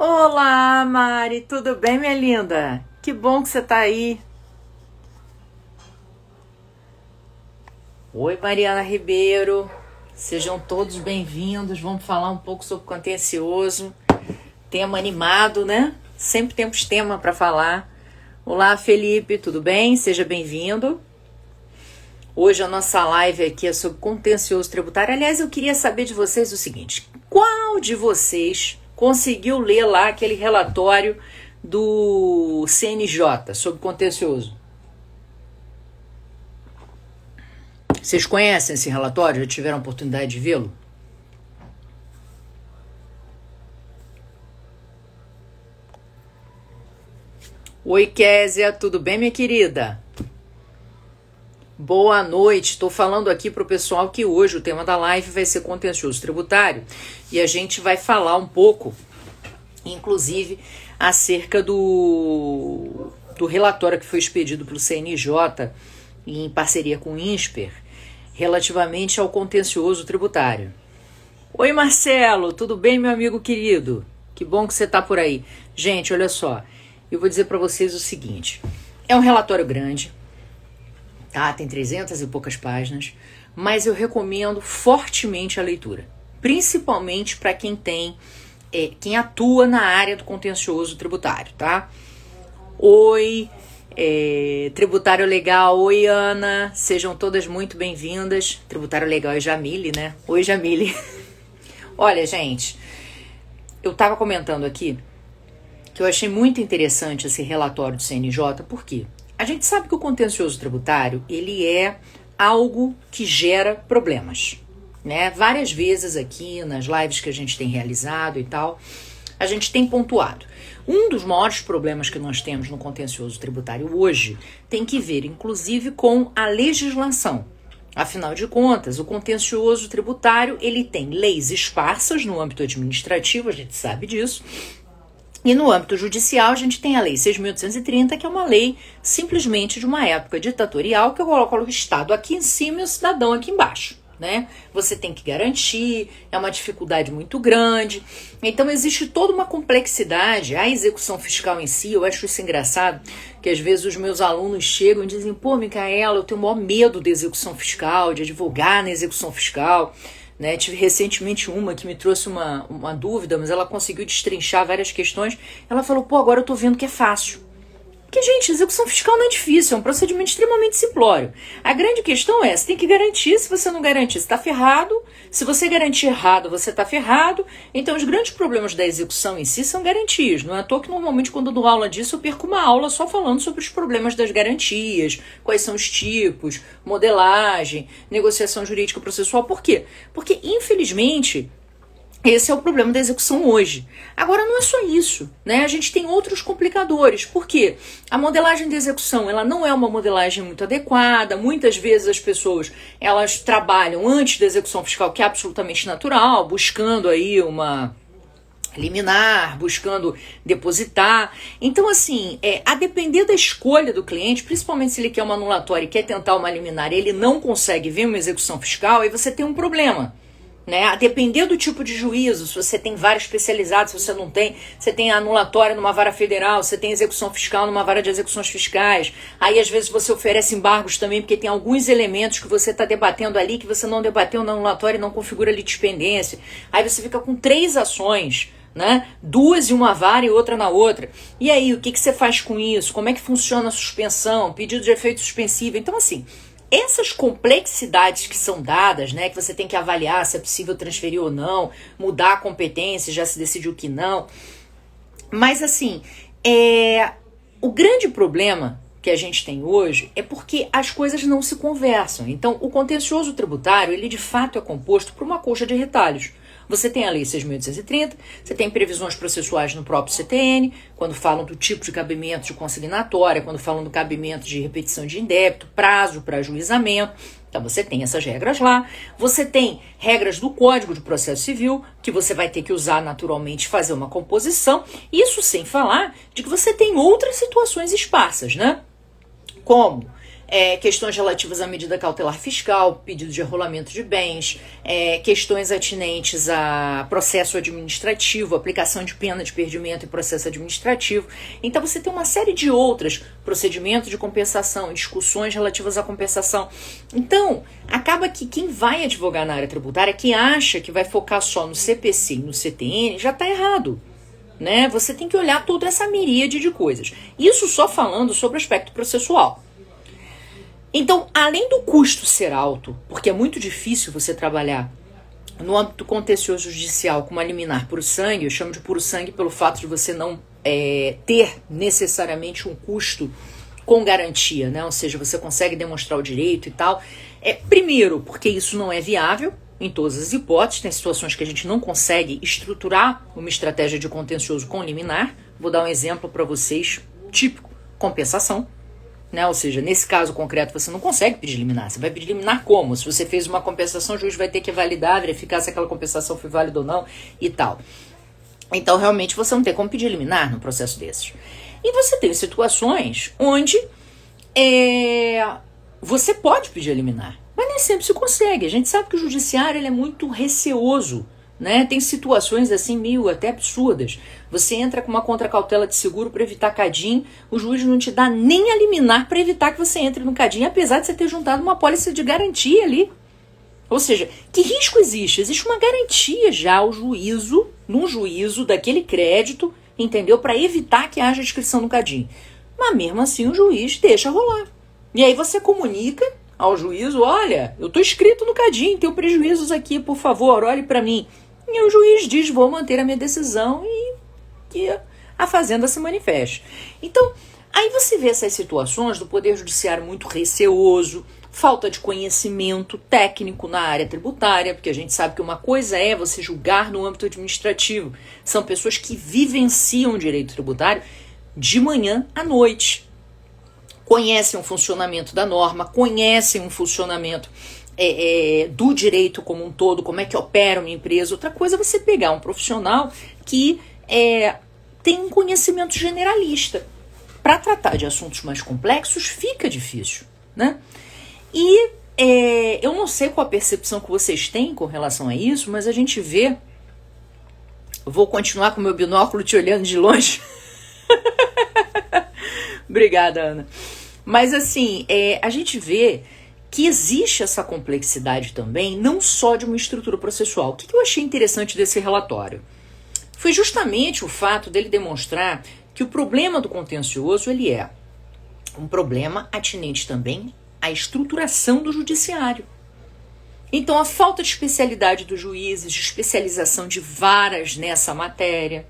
Olá, Mari, tudo bem, minha linda? Que bom que você tá aí. Oi, Mariana Ribeiro, sejam todos bem-vindos. Vamos falar um pouco sobre contencioso, tema animado, né? Sempre temos tema para falar. Olá, Felipe, tudo bem? Seja bem-vindo. Hoje a nossa live aqui é sobre contencioso tributário. Aliás, eu queria saber de vocês o seguinte: qual de vocês conseguiu ler lá aquele relatório do CNJ sobre contencioso? Vocês conhecem esse relatório? Já tiveram a oportunidade de vê-lo? Oi, Késia, tudo bem, minha querida? Boa noite, estou falando aqui para o pessoal que hoje o tema da live vai ser contencioso tributário e a gente vai falar um pouco, inclusive, acerca do relatório que foi expedido pelo CNJ em parceria com o INSPER, relativamente ao contencioso tributário. Oi, Marcelo, tudo bem, meu amigo querido? Que bom que você está por aí. Gente, olha só, eu vou dizer para vocês o seguinte, é um relatório grande, tá? Tem 300 e poucas páginas, mas eu recomendo fortemente a leitura, principalmente para quem quem atua na área do contencioso tributário, tá? Oi, Tributário Legal, oi Ana, sejam todas muito bem-vindas. Tributário Legal é Jamile, né? Oi, Jamile. Olha, gente, eu tava comentando aqui que eu achei muito interessante esse relatório do CNJ, por quê? A gente sabe que o contencioso tributário, ele é algo que gera problemas, né? Várias vezes aqui nas lives que a gente tem realizado e tal, a gente tem pontuado. Um dos maiores problemas que nós temos no contencioso tributário hoje tem que ver, inclusive, com a legislação. Afinal de contas, o contencioso tributário, ele tem leis esparsas no âmbito administrativo, a gente sabe disso, e no âmbito judicial, a gente tem a Lei 6.830, que é uma lei simplesmente de uma época ditatorial, que eu coloco o Estado aqui em cima e o cidadão aqui embaixo, né? Você tem que garantir, é uma dificuldade muito grande. Então, existe toda uma complexidade. A execução fiscal em si, eu acho isso engraçado, que às vezes os meus alunos chegam e dizem, pô, Micaela, eu tenho o maior medo da execução fiscal, de advogar na execução fiscal. Né, tive recentemente uma que me trouxe uma dúvida, mas ela conseguiu destrinchar várias questões. Ela falou, pô, agora eu tô vendo que é fácil. Porque, gente, execução fiscal não é difícil, é um procedimento extremamente simplório. A grande questão é, você tem que garantir, se você não garantir, você tá ferrado. Se você garantir errado, você tá ferrado. Então, os grandes problemas da execução em si são garantias. Não é à toa que, normalmente, quando eu dou aula disso, eu perco uma aula só falando sobre os problemas das garantias, quais são os tipos, modelagem, negociação jurídica processual. Por quê? Porque, infelizmente, esse é o problema da execução hoje. Agora, não é só isso, né? A gente tem outros complicadores. Por quê? A modelagem de execução, ela não é uma modelagem muito adequada. Muitas vezes as pessoas, elas trabalham antes da execução fiscal, que é absolutamente natural, buscando aí uma liminar, buscando depositar. Então, assim, a depender da escolha do cliente, principalmente se ele quer uma anulatória e quer tentar uma liminar e ele não consegue ver uma execução fiscal, aí você tem um problema. Né? A depender do tipo de juízo, se você tem vara especializada, se você não tem, você tem anulatória numa vara federal, você tem execução fiscal numa vara de execuções fiscais, aí às vezes você oferece embargos também, porque tem alguns elementos que você está debatendo ali, que você não debateu na anulatória e não configura litispendência, aí você fica com 3 ações, né? 2 em uma vara e outra na outra, e aí o que você faz com isso? Como é que funciona a suspensão, pedido de efeito suspensivo? Então, assim, essas complexidades que são dadas, né, que você tem que avaliar se é possível transferir ou não, mudar a competência, já se decidiu que não. Mas, assim, o grande problema que a gente tem hoje é porque as coisas não se conversam. Então, o contencioso tributário, ele de fato é composto por uma colcha de retalhos. Você tem a Lei 6.830, você tem previsões processuais no próprio CTN, quando falam do tipo de cabimento de consignatória, quando falam do cabimento de repetição de indébito, prazo para ajuizamento. Então você tem essas regras lá. Você tem regras do Código de Processo Civil, que você vai ter que usar naturalmente, fazer uma composição. Isso sem falar de que você tem outras situações esparsas, né? Como questões relativas à medida cautelar fiscal, pedido de arrolamento de bens, questões atinentes a processo administrativo, aplicação de pena de perdimento e processo administrativo. Então você tem uma série de outras, procedimento de compensação, discussões relativas à compensação. Então, acaba que quem vai advogar na área tributária, que acha que vai focar só no CPC e no CTN, já está errado. Né? Você tem que olhar toda essa miríade de coisas. Isso só falando sobre o aspecto processual. Então, além do custo ser alto, porque é muito difícil você trabalhar no âmbito contencioso judicial com uma liminar puro sangue, eu chamo de puro sangue pelo fato de você não ter necessariamente um custo com garantia, né? Ou seja, você consegue demonstrar o direito e tal. Primeiro, porque isso não é viável em todas as hipóteses, tem situações que a gente não consegue estruturar uma estratégia de contencioso com liminar. Vou dar um exemplo para vocês, típico, compensação. Né? Ou seja, nesse caso concreto você não consegue pedir liminar. Você vai pedir liminar como? Se você fez uma compensação, o juiz vai ter que validar, verificar se aquela compensação foi válida ou não e tal. Então, realmente, você não tem como pedir liminar num processo desses. E você tem situações onde você pode pedir liminar, mas nem sempre se consegue. A gente sabe que o judiciário ele é muito receoso. Né? Tem situações assim meio até absurdas. Você entra com uma contracautela de seguro para evitar CADIM, o juiz não te dá nem a liminar para evitar que você entre no CADIM, apesar de você ter juntado uma pólice de garantia ali. Ou seja, que risco existe? Existe uma garantia já ao juízo, no juízo daquele crédito, entendeu? Para evitar que haja inscrição no CADIM. Mas mesmo assim o juiz deixa rolar. E aí você comunica ao juízo, olha, eu estou inscrito no CADIM, tenho prejuízos aqui, por favor, olhe para mim. E o juiz diz, vou manter a minha decisão e que a fazenda se manifeste. Então, aí você vê essas situações do Poder Judiciário muito receoso, falta de conhecimento técnico na área tributária, porque a gente sabe que uma coisa é você julgar no âmbito administrativo. São pessoas que vivenciam o direito tributário de manhã à noite. Conhecem o funcionamento da norma, conhecem o funcionamento do direito como um todo, como é que opera uma empresa. Outra coisa é você pegar um profissional que tem um conhecimento generalista. Para tratar de assuntos mais complexos, fica difícil, né? E eu não sei qual a percepção que vocês têm com relação a isso, mas a gente vê... Eu vou continuar com o meu binóculo te olhando de longe. Obrigada, Ana. Mas assim, a gente vê que existe essa complexidade também, não só de uma estrutura processual. O que eu achei interessante desse relatório? Foi justamente o fato dele demonstrar que o problema do contencioso ele é um problema atinente também à estruturação do judiciário. Então, a falta de especialidade dos juízes, de especialização de varas nessa matéria.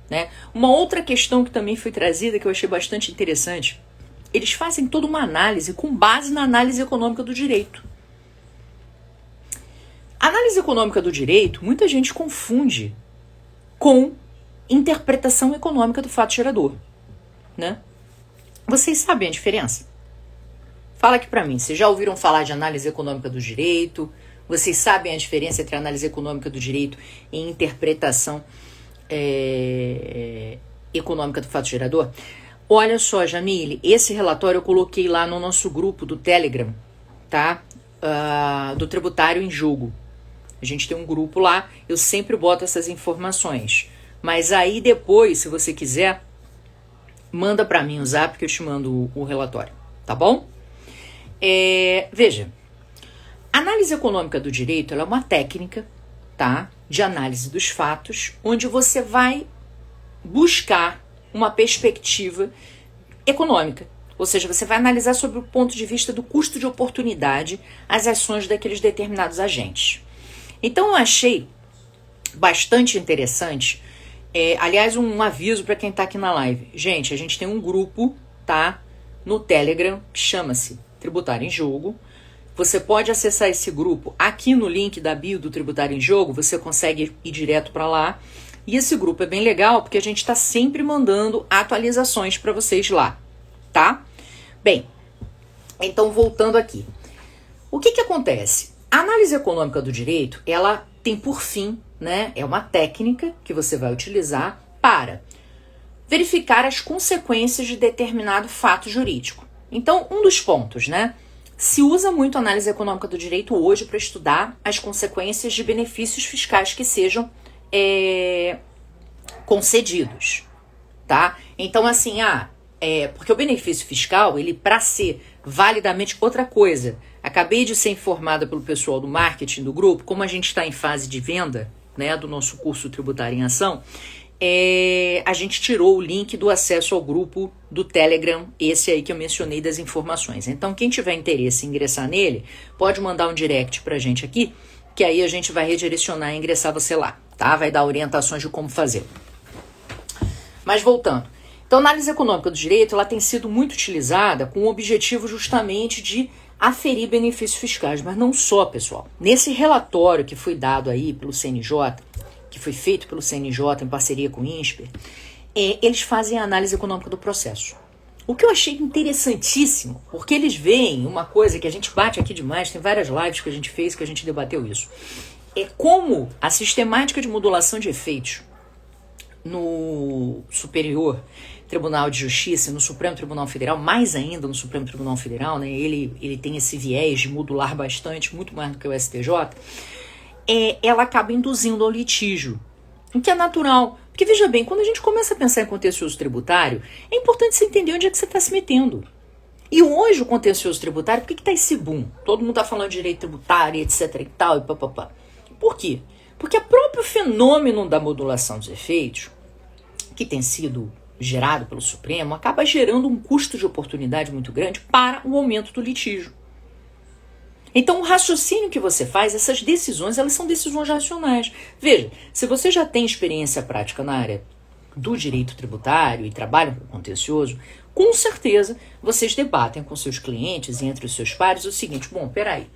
Né? Uma outra questão que também foi trazida, que eu achei bastante interessante, eles fazem toda uma análise com base na análise econômica do direito. A análise econômica do direito, muita gente confunde com interpretação econômica do fato gerador. Né? Vocês sabem a diferença? Fala aqui pra mim, vocês já ouviram falar de análise econômica do direito? Vocês sabem a diferença entre análise econômica do direito e interpretação econômica do fato gerador? Olha só, Jamile, esse relatório eu coloquei lá no nosso grupo do Telegram, tá? Do Tributário em Jogo. A gente tem um grupo lá, eu sempre boto essas informações. Mas aí depois, se você quiser, manda pra mim o zap que eu te mando o relatório, tá bom? Veja, análise econômica do direito ela é uma técnica, tá? De análise dos fatos, onde você vai buscar uma perspectiva econômica. Ou seja, você vai analisar sobre o ponto de vista do custo de oportunidade as ações daqueles determinados agentes. Então eu achei bastante interessante, aliás, um aviso para quem está aqui na live. Gente, a gente tem um grupo, tá? No Telegram, que chama-se Tributário em Jogo. Você pode acessar esse grupo aqui no link da bio do Tributário em Jogo, você consegue ir direto para lá. E esse grupo é bem legal porque a gente está sempre mandando atualizações para vocês lá, tá? Bem, então voltando aqui. O que acontece? A análise econômica do direito, ela tem por fim, né? É uma técnica que você vai utilizar para verificar as consequências de determinado fato jurídico. Então, um dos pontos, né? Se usa muito a análise econômica do direito hoje para estudar as consequências de benefícios fiscais que sejam concedidos, tá? Então, assim, porque o benefício fiscal, ele para ser validamente outra coisa. Acabei de ser informada pelo pessoal do marketing do grupo, como a gente está em fase de venda, né, do nosso curso Tributário em Ação, a gente tirou o link do acesso ao grupo do Telegram, esse aí que eu mencionei das informações. Então, quem tiver interesse em ingressar nele, pode mandar um direct pra gente aqui, que aí a gente vai redirecionar e ingressar você lá, tá? Vai dar orientações de como fazer. Mas voltando. Então, a análise econômica do direito, ela tem sido muito utilizada com o objetivo justamente de aferir benefícios fiscais, mas não só, pessoal. Nesse relatório que foi dado aí pelo CNJ, que foi feito pelo CNJ em parceria com o INSPER, eles fazem a análise econômica do processo. O que eu achei interessantíssimo, porque eles veem uma coisa que a gente bate aqui demais, tem várias lives que a gente fez, que a gente debateu isso, é como a sistemática de modulação de efeitos no Superior Tribunal de Justiça, no Supremo Tribunal Federal, mais ainda no Supremo Tribunal Federal, né, ele tem esse viés de modular bastante, muito mais do que o STJ, ela acaba induzindo ao litígio, o que é natural. Porque, veja bem, quando a gente começa a pensar em contencioso tributário, é importante você entender onde é que você está se metendo. E hoje o contencioso tributário, por que está esse boom? Todo mundo está falando de direito tributário, etc e tal, e papapá. Por quê? Porque o próprio fenômeno da modulação dos efeitos, que tem sido gerado pelo Supremo, acaba gerando um custo de oportunidade muito grande para o aumento do litígio. Então, o raciocínio que você faz, essas decisões, elas são decisões racionais. Veja, se você já tem experiência prática na área do direito tributário e trabalham com contencioso, com certeza vocês debatem com seus clientes e entre os seus pares o seguinte: bom, peraí,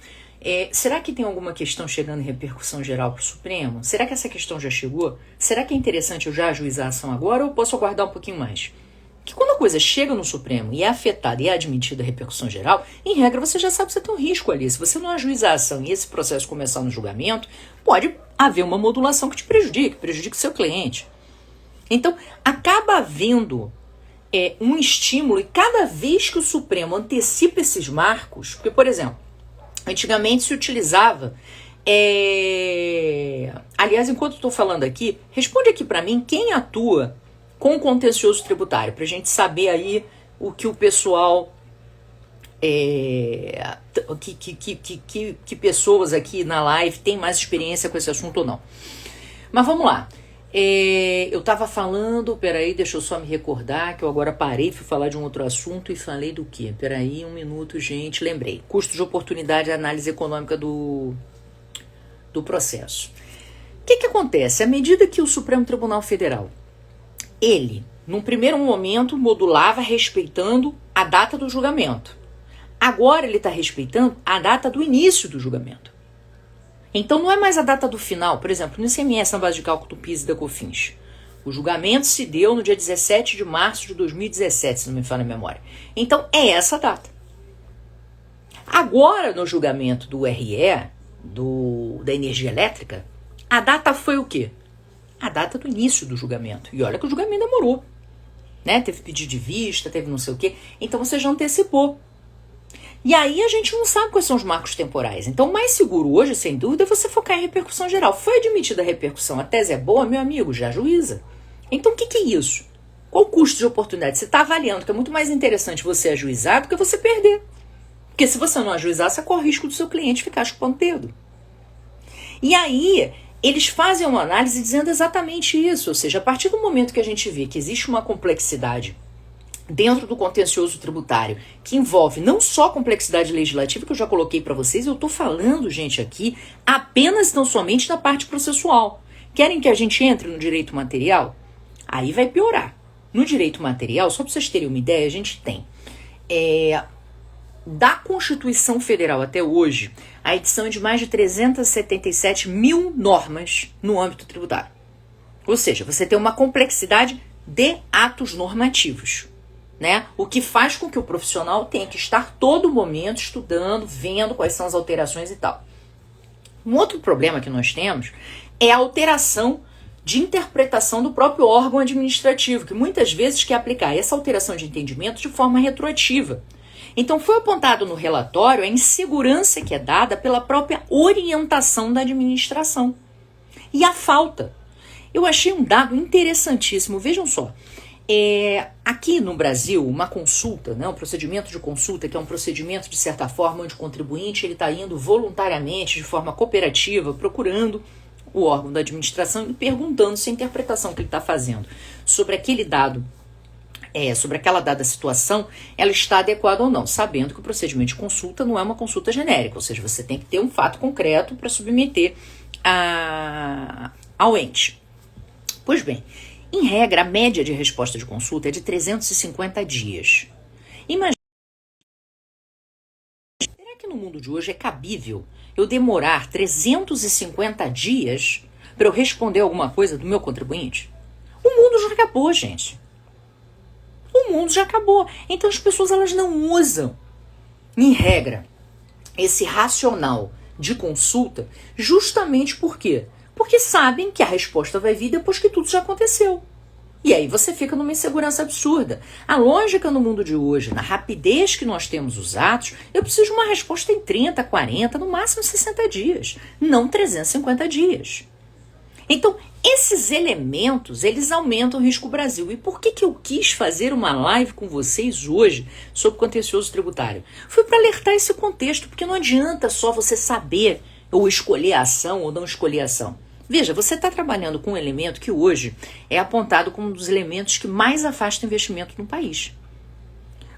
será que tem alguma questão chegando em repercussão geral para o Supremo? Será que essa questão já chegou? Será que é interessante eu já ajuizar a ação agora ou eu posso aguardar um pouquinho mais? Que quando a coisa chega no Supremo e é afetada e é admitida a repercussão geral, em regra você já sabe que você tem um risco ali. Se você não ajuizar a ação e esse processo começar no julgamento, pode haver uma modulação que te prejudique o seu cliente. Então, acaba havendo um estímulo, e cada vez que o Supremo antecipa esses marcos, porque, por exemplo, antigamente se utilizava... Aliás, enquanto estou falando aqui, responde aqui para mim quem atua com contencioso tributário, para a gente saber aí o que o pessoal, que pessoas aqui na live têm mais experiência com esse assunto ou não. Mas vamos lá. Eu estava falando, peraí, deixa eu só me recordar, que eu agora parei, fui falar de um outro assunto e falei do quê? Peraí, um minuto, gente, lembrei. Custo de oportunidade e análise econômica do processo. O que acontece? À medida que o Supremo Tribunal Federal, ele, num primeiro momento, modulava respeitando a data do julgamento. Agora ele está respeitando a data do início do julgamento. Então não é mais a data do final. Por exemplo, no ICMS, na base de cálculo do PIS e da COFINS, o julgamento se deu no dia 17 de março de 2017, se não me falha a memória. Então é essa data. Agora, no julgamento do RE, da energia elétrica, a data foi o quê? A data do início do julgamento. E olha que o julgamento demorou, né? Teve pedido de vista, teve não sei o quê. Então você já antecipou. E aí a gente não sabe quais são os marcos temporais. Então o mais seguro hoje, sem dúvida, é você focar em repercussão geral. Foi admitida a repercussão, a tese é boa, meu amigo, já ajuiza. Então o que é isso? Qual o custo de oportunidade? Você está avaliando que é muito mais interessante você ajuizar do que você perder. Porque se você não ajuizar, você corre o risco do seu cliente ficar chupando o dedo. E aí eles fazem uma análise dizendo exatamente isso, ou seja, a partir do momento que a gente vê que existe uma complexidade dentro do contencioso tributário, que envolve não só a complexidade legislativa, que eu já coloquei para vocês, eu estou falando, gente, aqui apenas não somente da parte processual. Querem que a gente entre no direito material? Aí vai piorar. No direito material, só para vocês terem uma ideia, a gente tem da Constituição Federal até hoje, a edição é de mais de 377 mil normas no âmbito tributário. Ou seja, você tem uma complexidade de atos normativos, né? O que faz com que o profissional tenha que estar todo momento estudando, vendo quais são as alterações e tal. Um outro problema que nós temos é a alteração de interpretação do próprio órgão administrativo, que muitas vezes quer aplicar essa alteração de entendimento de forma retroativa. Então foi apontado no relatório a insegurança que é dada pela própria orientação da administração e a falta. Eu achei um dado interessantíssimo, vejam só. Aqui no Brasil, uma consulta, né, um procedimento de consulta, que é um procedimento, de certa forma, onde o contribuinte está indo voluntariamente, de forma cooperativa, procurando o órgão da administração e perguntando se a interpretação que ele está fazendo sobre aquele dado, sobre aquela dada situação, ela está adequada ou não, sabendo que o procedimento de consulta não é uma consulta genérica, ou seja, você tem que ter um fato concreto para submeter ao ente. Pois bem, em regra, a média de resposta de consulta é de 350 dias. Imagina, será que no mundo de hoje é cabível eu demorar 350 dias para eu responder alguma coisa do meu contribuinte? O mundo já acabou, gente. O mundo já acabou. Então as pessoas elas não usam, em regra, esse racional de consulta justamente por quê? Porque sabem que a resposta vai vir depois que tudo já aconteceu. E aí você fica numa insegurança absurda. A lógica no mundo de hoje, na rapidez que nós temos os atos, eu preciso de uma resposta em 30, 40, no máximo 60 dias, não 350 dias. Então, esses elementos, eles aumentam o risco Brasil. E por que eu quis fazer uma live com vocês hoje sobre contencioso tributário? Foi para alertar esse contexto, porque não adianta só você saber ou escolher a ação ou não escolher a ação. Veja, você está trabalhando com um elemento que hoje é apontado como um dos elementos que mais afasta investimento no país.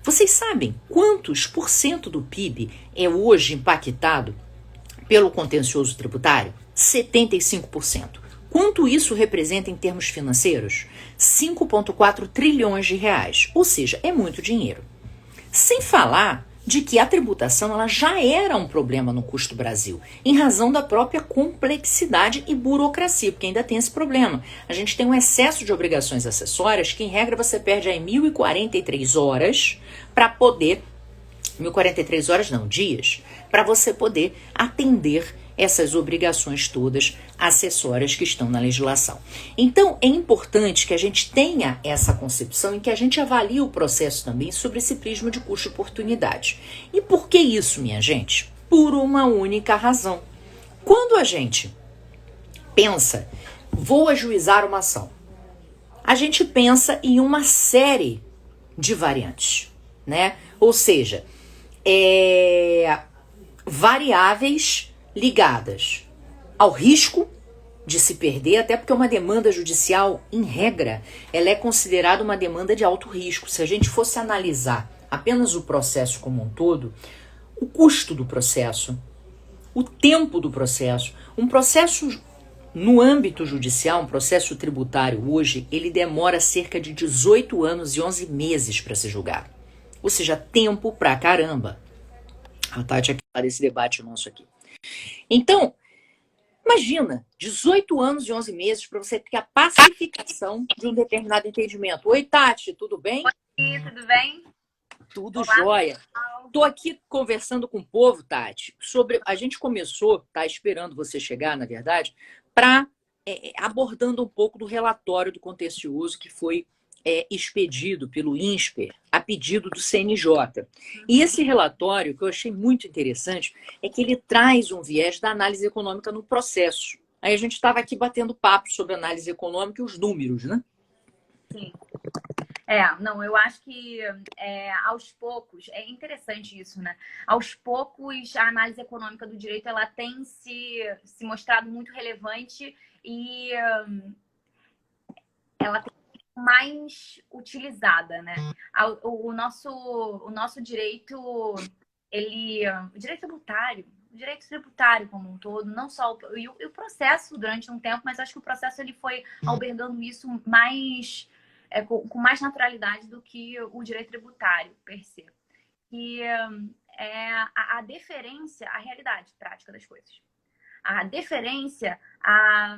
Vocês sabem quantos por cento do PIB é hoje impactado pelo contencioso tributário? 75%. Quanto isso representa em termos financeiros? 5,4 trilhões de reais. Ou seja, é muito dinheiro. Sem falar de que a tributação ela já era um problema no custo Brasil, em razão da própria complexidade e burocracia, porque ainda tem esse problema. A gente tem um excesso de obrigações acessórias que, em regra, você perde aí 1.043 horas para poder... 1.043 horas não, dias, para você poder atender essas obrigações todas acessórias que estão na legislação. Então, é importante que a gente tenha essa concepção e que a gente avalie o processo também sobre esse prisma de custo-oportunidade. E por que isso, minha gente? Por uma única razão. Quando a gente pensa, vou ajuizar uma ação, a gente pensa em uma série de variantes, né? Ou seja, variáveis ligadas ao risco de se perder, até porque uma demanda judicial, em regra, ela é considerada uma demanda de alto risco. Se a gente fosse analisar apenas o processo como um todo, o custo do processo, o tempo do processo, um processo no âmbito judicial, um processo tributário hoje, ele demora cerca de 18 anos e 11 meses para ser julgado. Ou seja, tempo pra caramba. A Tati aqui para esse debate nosso aqui. Então, imagina, 18 anos e 11 meses para você ter a pacificação de um determinado entendimento. Oi, Tati, tudo bem? Oi, tudo bem? Tudo jóia. Estou aqui conversando com o povo, Tati, sobre... A gente começou, tá esperando você chegar, na verdade, para abordando um pouco do relatório do contencioso que foi expedido pelo INSPER a pedido do CNJ. E esse relatório, que eu achei muito interessante, é que ele traz um viés da análise econômica no processo. Aí a gente estava aqui batendo papo sobre análise econômica e os números, né? Sim. Não, eu acho que aos poucos, é interessante isso, né? Aos poucos, a análise econômica do direito, ela tem se mostrado muito relevante e ela tem mais utilizada, né? O nosso direito, o direito tributário como um todo, não só o processo durante um tempo, mas acho que o processo ele foi albergando isso mais com mais naturalidade do que o direito tributário per se. Que é a deferência à realidade prática das coisas. A deferência à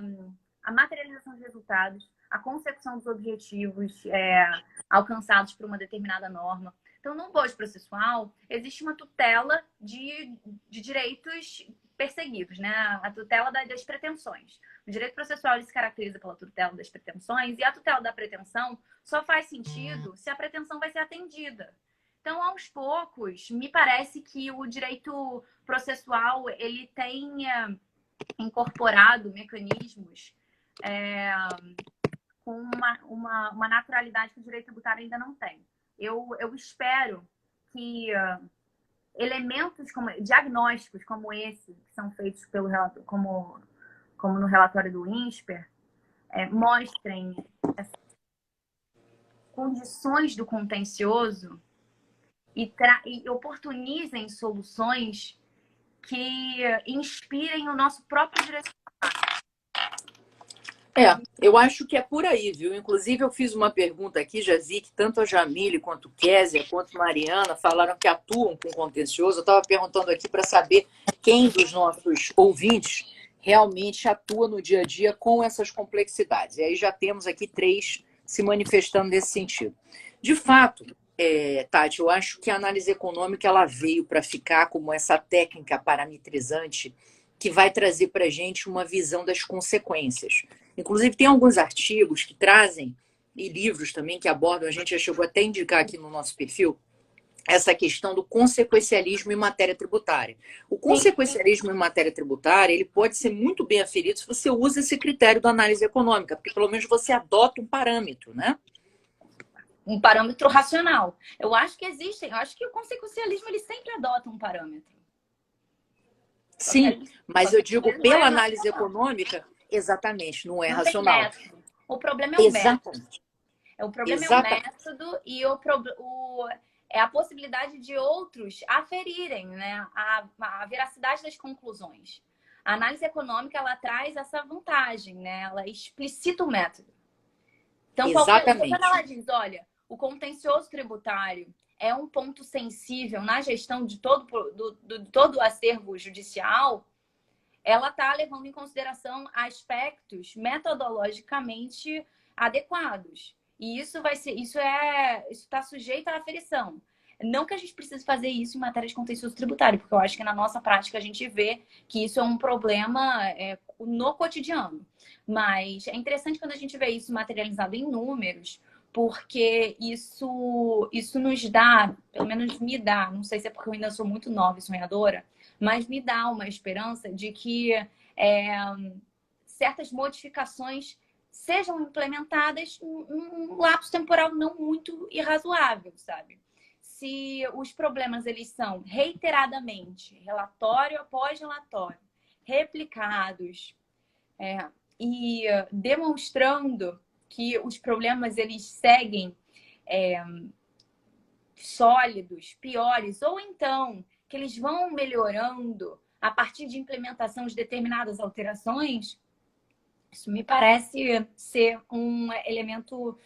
materialização de resultados, a consecução dos objetivos alcançados por uma determinada norma. Então, no bojo processual, existe uma tutela de direitos perseguidos, né? A tutela das pretensões. O direito processual ele se caracteriza pela tutela das pretensões e a tutela da pretensão só faz sentido se a pretensão vai ser atendida. Então, aos poucos, me parece que o direito processual ele tem incorporado mecanismos com uma naturalidade que o direito tributário ainda não tem. Eu espero que elementos diagnósticos como esse, que são feitos como no relatório do INSPER, mostrem as condições do contencioso e oportunizem soluções que inspirem o nosso próprio direito. Eu acho que é por aí, viu? Inclusive, eu fiz uma pergunta aqui, já vi que tanto a Jamile, quanto Kézia, quanto Mariana falaram que atuam com contencioso. Eu estava perguntando aqui para saber quem dos nossos ouvintes realmente atua no dia a dia com essas complexidades. E aí já temos aqui 3 se manifestando nesse sentido. De fato, Tati, eu acho que a análise econômica ela veio para ficar como essa técnica parametrizante que vai trazer para a gente uma visão das consequências. Inclusive, tem alguns artigos que trazem, e livros também que abordam, a gente já chegou até a indicar aqui no nosso perfil, essa questão do consequencialismo em matéria tributária. O consequencialismo em matéria tributária ele pode ser muito bem aferido se você usa esse critério da análise econômica, porque pelo menos você adota um parâmetro, né? Um parâmetro racional. Eu acho que o consequencialismo ele sempre adota um parâmetro. Sim, mas eu digo pela análise econômica, exatamente, não é racional. Método. O problema é o método. O problema é o método e é a possibilidade de outros aferirem, né, a veracidade das conclusões. A análise econômica ela traz essa vantagem, né? Ela explicita o método. Então, quando ela diz, olha, o contencioso tributário é um ponto sensível na gestão de todo o acervo judicial, ela está levando em consideração aspectos metodologicamente adequados. E isso está sujeito à aferição. Não que a gente precise fazer isso em matéria de contencioso tributário, porque eu acho que na nossa prática a gente vê que isso é um problema no cotidiano. Mas é interessante quando a gente vê isso materializado em números, porque isso nos dá, pelo menos me dá, não sei se é porque eu ainda sou muito nova e sonhadora, mas me dá uma esperança de que certas modificações sejam implementadas num lapso temporal não muito irrazoável, sabe? Se os problemas eles são reiteradamente, relatório após relatório, replicados e demonstrando que os problemas eles seguem sólidos, piores, ou então que eles vão melhorando a partir de implementação de determinadas alterações, isso me parece ser um elemento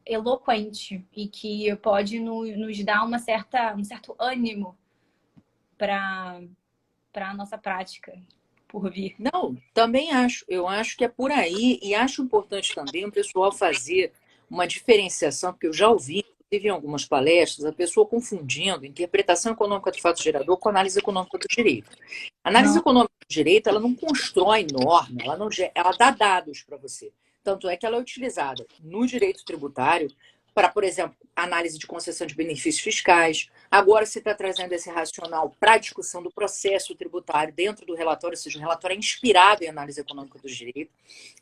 eloquente e que pode nos dar um certo ânimo para a nossa prática por vir. Não, também acho. Eu acho que é por aí e acho importante também o pessoal fazer uma diferenciação, porque eu já ouvi, inclusive em algumas palestras, a pessoa confundindo interpretação econômica do fato gerador com análise econômica do direito. A análise econômica do direito, ela não constrói norma, ela dá dados para você. Tanto é que ela é utilizada no direito tributário para, por exemplo, análise de concessão de benefícios fiscais. Agora você está trazendo esse racional para a discussão do processo tributário dentro do relatório, ou seja, o relatório é inspirado em análise econômica do direito.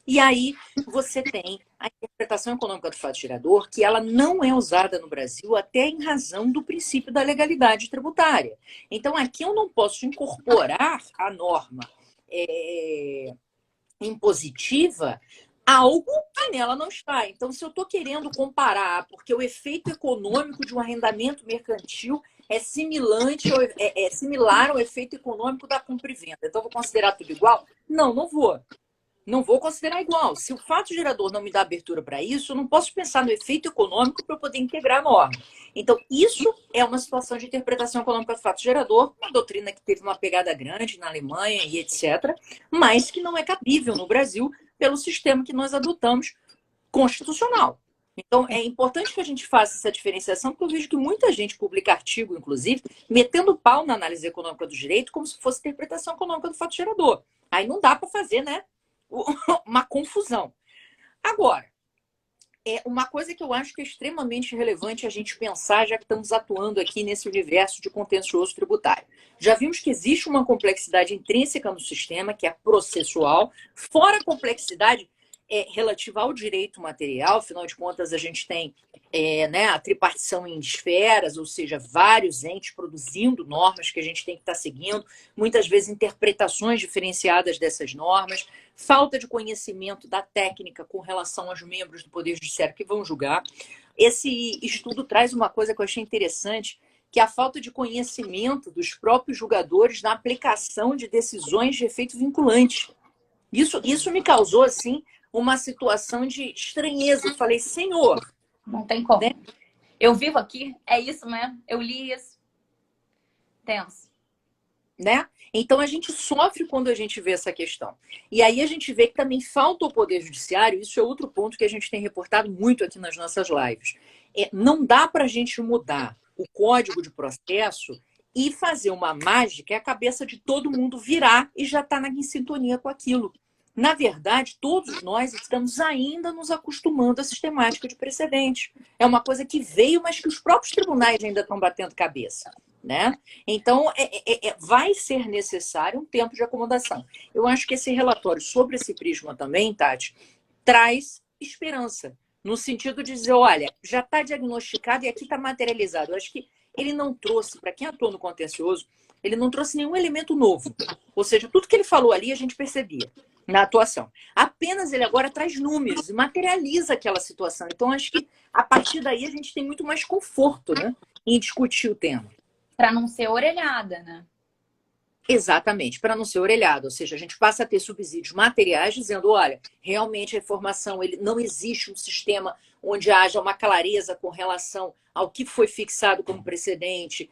E aí você tem a interpretação econômica do fato gerador, que ela não é usada no Brasil até em razão do princípio da legalidade tributária. Então, aqui eu não posso incorporar a norma impositiva algo que nela não está. Então, se eu estou querendo comparar, porque o efeito econômico de um arrendamento mercantil é similar ao efeito econômico da compra e venda. Então, vou considerar tudo igual? Não vou. Não vou considerar igual. Se o fato gerador não me dá abertura para isso, eu não posso pensar no efeito econômico para poder integrar a norma. Então, isso é uma situação de interpretação econômica do fato gerador, uma doutrina que teve uma pegada grande na Alemanha e etc., mas que não é cabível no Brasil pelo sistema que nós adotamos constitucional. Então, é importante que a gente faça essa diferenciação, porque eu vejo que muita gente publica artigo, inclusive, metendo pau na análise econômica do direito como se fosse interpretação econômica do fato gerador. Aí não dá para fazer, né? Uma confusão. Agora, É uma coisa que eu acho que é extremamente relevante a gente pensar, já que estamos atuando aqui nesse universo de contencioso tributário. Já vimos que existe uma complexidade intrínseca no sistema, que é processual, fora a complexidade relativa ao direito material. Afinal de contas, a gente tem né, a tripartição em esferas, ou seja, vários entes produzindo normas que a gente tem que estar seguindo, muitas vezes interpretações diferenciadas dessas normas, falta de conhecimento da técnica com relação aos membros do Poder Judiciário que vão julgar. Esse estudo traz uma coisa que eu achei interessante, que é a falta de conhecimento dos próprios julgadores na aplicação de decisões de efeito vinculante. Isso me causou, assim, uma situação de estranheza. Eu falei, senhor... Não tem como. Né? Eu vivo aqui, é isso mesmo. Eu li isso. Tenso. Né? Então a gente sofre quando a gente vê essa questão. E aí a gente vê que também falta o Poder Judiciário, isso é outro ponto que a gente tem reportado muito aqui nas nossas lives. Não dá para a gente mudar o código de processo e fazer uma mágica e a cabeça de todo mundo virar e já está em sintonia com aquilo. Na verdade, todos nós estamos ainda nos acostumando à sistemática de precedente. É uma coisa que veio, mas que os próprios tribunais ainda estão batendo cabeça. Né? Então, vai ser necessário um tempo de acomodação. Eu acho que esse relatório sobre esse prisma também, Tati, traz esperança, no sentido de dizer, olha, já está diagnosticado e aqui está materializado. Eu acho que ele não trouxe, para quem atuou no contencioso, ele não trouxe nenhum elemento novo. Ou seja, tudo que ele falou ali a gente percebia na atuação. Apenas ele agora traz números e materializa aquela situação. Então, acho que a partir daí a gente tem muito mais conforto, né, em discutir o tema. Para não ser orelhada, né? Exatamente, para não ser orelhado. Ou seja, a gente passa a ter subsídios materiais dizendo, olha, realmente a informação, não existe um sistema onde haja uma clareza com relação ao que foi fixado como precedente.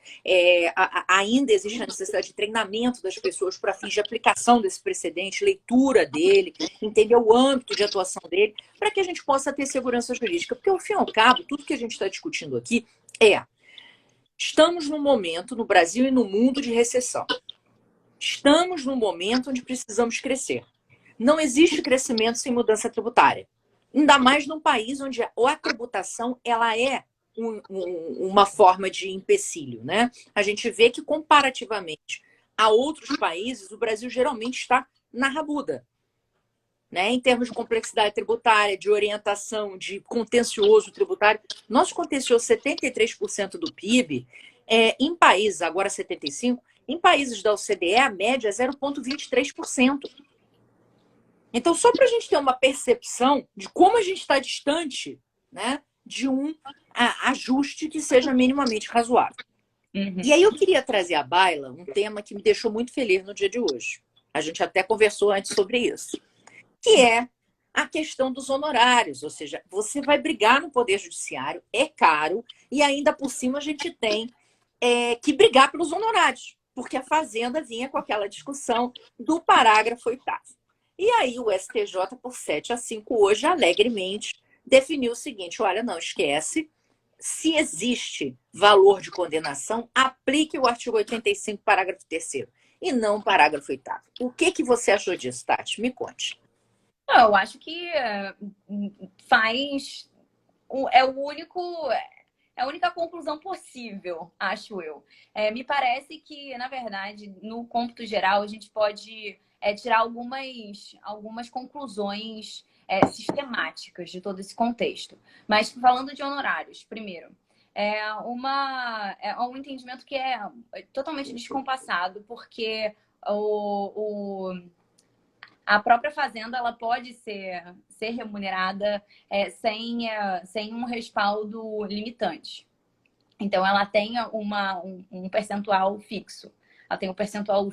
Ainda existe a necessidade de treinamento das pessoas para fins de aplicação desse precedente, leitura dele, entender o âmbito de atuação dele, para que a gente possa ter segurança jurídica. Porque, ao fim e ao cabo, tudo que a gente está discutindo aqui estamos num momento, no Brasil e no mundo, de recessão. Estamos num momento onde precisamos crescer. Não existe crescimento sem mudança tributária. Ainda mais num país onde a tributação ela é uma forma de empecilho. Né? A gente vê que, comparativamente a outros países, o Brasil geralmente está na rabuda. Né? Em termos de complexidade tributária, de orientação, de contencioso tributário. Nosso contencioso, 73% do PIB, em países, agora 75%, em países da OCDE, a média é 0,23%. Então, só para a gente ter uma percepção de como a gente está distante, né, de um ajuste que seja minimamente razoável. Uhum. E aí eu queria trazer à baila um tema que me deixou muito feliz no dia de hoje. A gente até conversou antes sobre isso. Que é a questão dos honorários. Ou seja, você vai brigar no Poder Judiciário, é caro, e ainda por cima a gente tem que brigar pelos honorários. Porque a Fazenda vinha com aquela discussão do parágrafo 8º. E aí o STJ, por 7-5, hoje, alegremente, definiu o seguinte, olha, não, esquece, se existe valor de condenação, aplique o artigo 85, parágrafo 3º, e não o parágrafo 8º. O que você achou disso, Tati? Me conte. Eu acho que faz... É a única conclusão possível, acho eu. Me parece que, na verdade, no cômputo geral, a gente pode tirar algumas conclusões sistemáticas de todo esse contexto. Mas falando de honorários, primeiro, é um entendimento que é totalmente descompassado, porque a própria fazenda ela pode ser remunerada sem um respaldo limitante. Então, ela tem um percentual fixo. Ela tem um percentual, o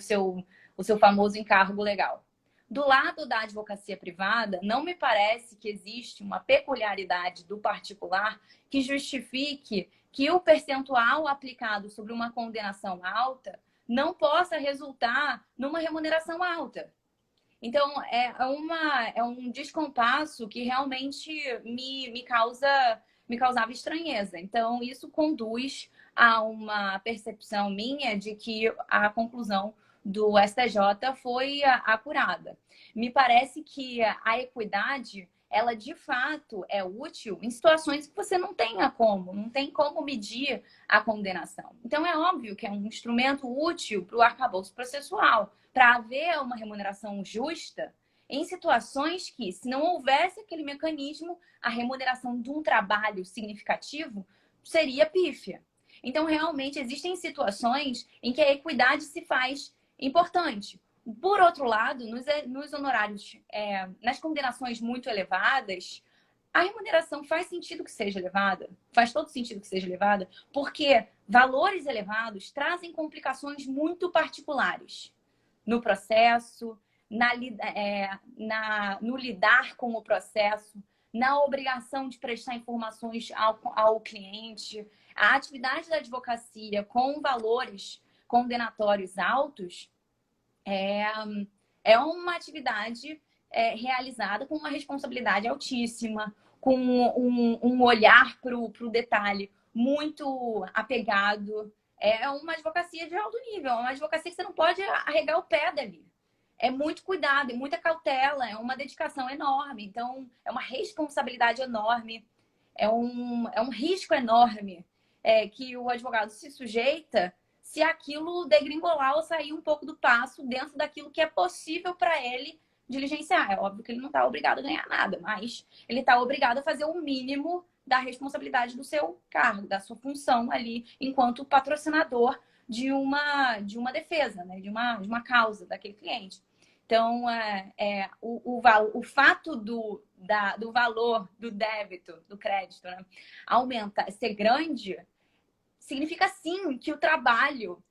seu famoso encargo legal. Do lado da advocacia privada, não me parece que existe uma peculiaridade do particular que justifique que o percentual aplicado sobre uma condenação alta não possa resultar numa remuneração alta. Então, é um descompasso que realmente me causava estranheza. Então, isso conduz a uma percepção minha de que a conclusão do STJ foi acurada. Me parece que a equidade ela de fato é útil em situações que você não tem como medir a condenação. Então é óbvio que é um instrumento útil para o arcabouço processual, para haver uma remuneração justa em situações que, se não houvesse aquele mecanismo, a remuneração de um trabalho significativo seria pífia. Então, realmente, existem situações em que a equidade se faz importante. Por outro lado, nos honorários, nas condenações muito elevadas, a remuneração faz sentido que seja elevada, faz todo sentido que seja elevada, porque valores elevados trazem complicações muito particulares no processo, no lidar com o processo, na obrigação de prestar informações ao cliente. A atividade da advocacia com valores condenatórios altos é uma atividade realizada com uma responsabilidade altíssima, com um olhar para o detalhe muito apegado. É uma advocacia de alto nível, é uma advocacia que você não pode arregar o pé dali. É muito cuidado, é muita cautela, é uma dedicação enorme. Então, é uma responsabilidade enorme, é um risco enorme que o advogado se sujeita se aquilo degringolar ou sair um pouco do passo dentro daquilo que é possível para ele diligenciar. É óbvio que ele não está obrigado a ganhar nada, mas ele está obrigado a fazer o mínimo da responsabilidade do seu cargo, da sua função ali, enquanto patrocinador de uma defesa, né? de uma causa daquele cliente. Então, o fato do valor do débito, do crédito, né, ser grande, significa sim que o trabalho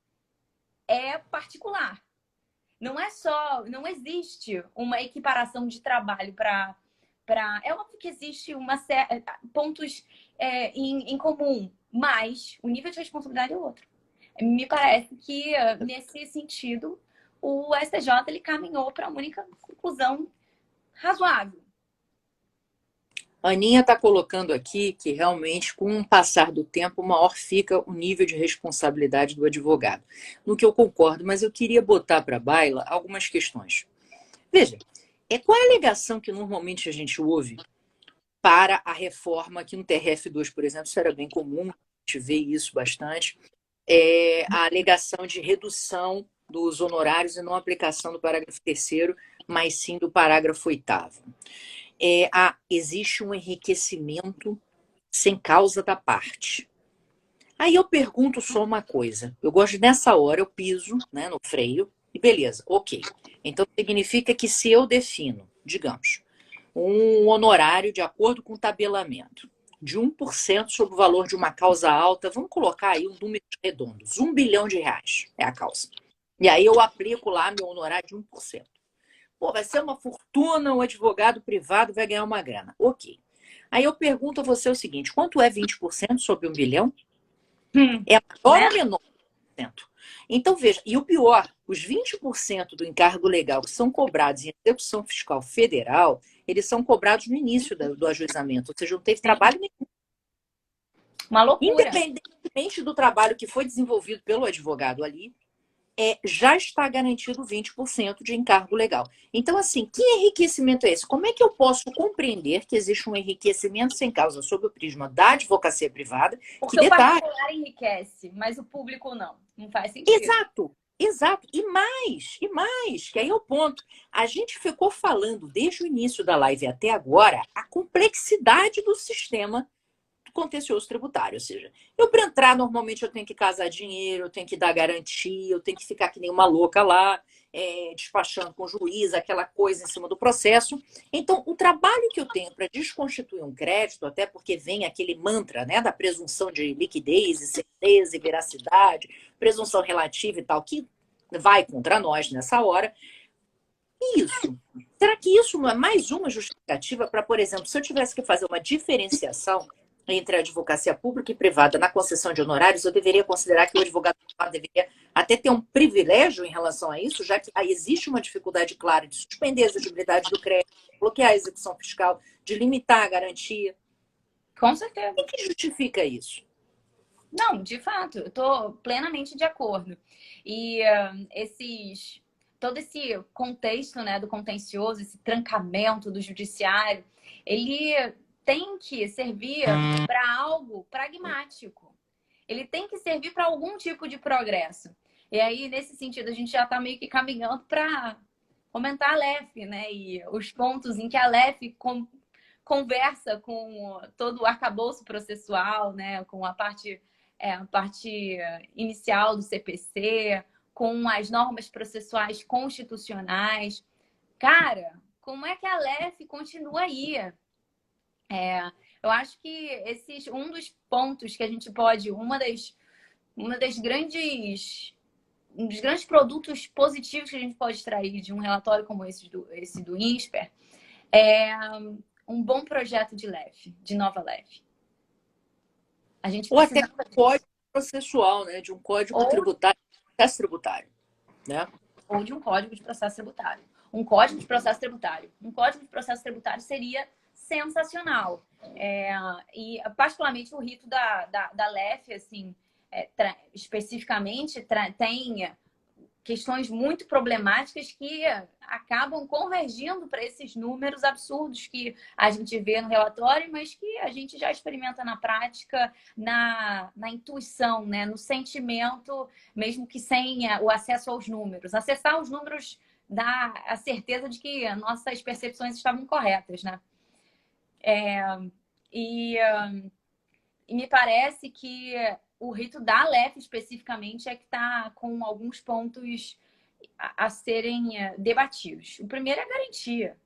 é particular. Não existe uma equiparação de trabalho para... É óbvio que existe pontos em comum, mas o nível de responsabilidade é outro. Me parece que, nesse sentido, o STJ ele caminhou para uma única conclusão razoável. A Aninha está colocando aqui que realmente, com o passar do tempo, maior fica o nível de responsabilidade do advogado. No que eu concordo, mas eu queria botar para a baila algumas questões. Veja, qual é a alegação que normalmente a gente ouve para a reforma aqui no TRF2, por exemplo? Isso era bem comum, a gente vê isso bastante. A alegação de redução dos honorários e não aplicação do parágrafo 3º, mas sim do parágrafo 8º. Existe um enriquecimento sem causa da parte. Aí eu pergunto só uma coisa. Eu gosto de, nessa hora, eu piso, né, no freio e beleza, ok. Então significa que se eu defino, digamos, um honorário de acordo com o tabelamento de 1% sobre o valor de uma causa alta, vamos colocar aí um número redondo, R$1 bilhão é a causa. E aí eu aplico lá meu honorário de 1%. Pô, vai ser uma fortuna, o advogado privado vai ganhar uma grana. Ok. Aí eu pergunto a você o seguinte, quanto é 20% sobre 1 bilhão? É maior ou menor? Então, veja, e o pior, os 20% do encargo legal que são cobrados em execução fiscal federal, eles são cobrados no início do ajuizamento, ou seja, não teve trabalho nenhum. Uma loucura. Independentemente do trabalho que foi desenvolvido pelo advogado ali, já está garantido 20% de encargo legal. Então, assim, que enriquecimento é esse? Como é que eu posso compreender que existe um enriquecimento sem causa sob o prisma da advocacia privada? Porque o particular enriquece, mas o público não. Não faz sentido. Exato. E mais, que aí é o ponto. A gente ficou falando desde o início da live até agora a complexidade do sistema contencioso tributário, ou seja, para entrar normalmente eu tenho que casar dinheiro, eu tenho que dar garantia, eu tenho que ficar que nem uma louca lá, despachando com o juiz, aquela coisa em cima do processo. Então, o trabalho que eu tenho para desconstituir um crédito, até porque vem aquele mantra, né, da presunção de liquidez e certeza e veracidade, presunção relativa e tal, que vai contra nós nessa hora. Isso. Será que isso não é mais uma justificativa para, por exemplo, se eu tivesse que fazer uma diferenciação entre a advocacia pública e privada na concessão de honorários, eu deveria considerar que o advogado privado deveria até ter um privilégio em relação a isso, já que existe uma dificuldade clara de suspender a exigibilidade do crédito, bloquear a execução fiscal, de limitar a garantia. Com certeza. O que justifica isso? Não, de fato, eu estou plenamente de acordo. E todo esse contexto, né, do contencioso, esse trancamento do judiciário, ele tem que servir para algo pragmático. Ele tem que servir para algum tipo de progresso. E aí, nesse sentido, a gente já está meio que caminhando para comentar a LEF, né? E os pontos em que a LEF conversa com todo o arcabouço processual, né? Com a parte inicial do CPC, com as normas processuais constitucionais. Cara, como é que a LEF continua aí? Eu acho que um dos pontos que a gente pode, um dos grandes produtos positivos que a gente pode extrair de um relatório como esse do INSPER é um bom projeto de LEF, de nova LEF. A gente Ou até precisa um código processual, né? De um código tributário, processo tributário, né? Ou de um código de processo tributário. Um código de processo tributário. Um código de processo tributário seria sensacional. E particularmente o rito da LEF, assim, especificamente, tem questões muito problemáticas que acabam convergindo para esses números absurdos que a gente vê no relatório, mas que a gente já experimenta na prática, na intuição, né? No sentimento, mesmo que sem o acesso aos números. Acessar os números dá a certeza de que nossas percepções estavam corretas, né? E me parece que o rito da LEF especificamente é que está com alguns pontos a serem debatidos. O primeiro é a garantia.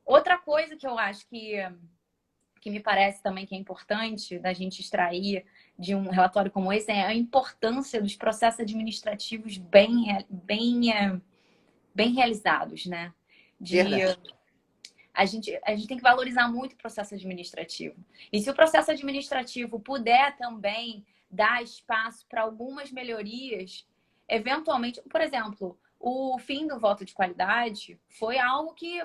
Outra coisa que eu acho que me parece também que é importante da gente extrair de um relatório como esse é a importância dos processos administrativos bem realizados, né? A gente tem que valorizar muito o processo administrativo. E se o processo administrativo puder também dar espaço para algumas melhorias, eventualmente, por exemplo, o fim do voto de qualidade foi algo que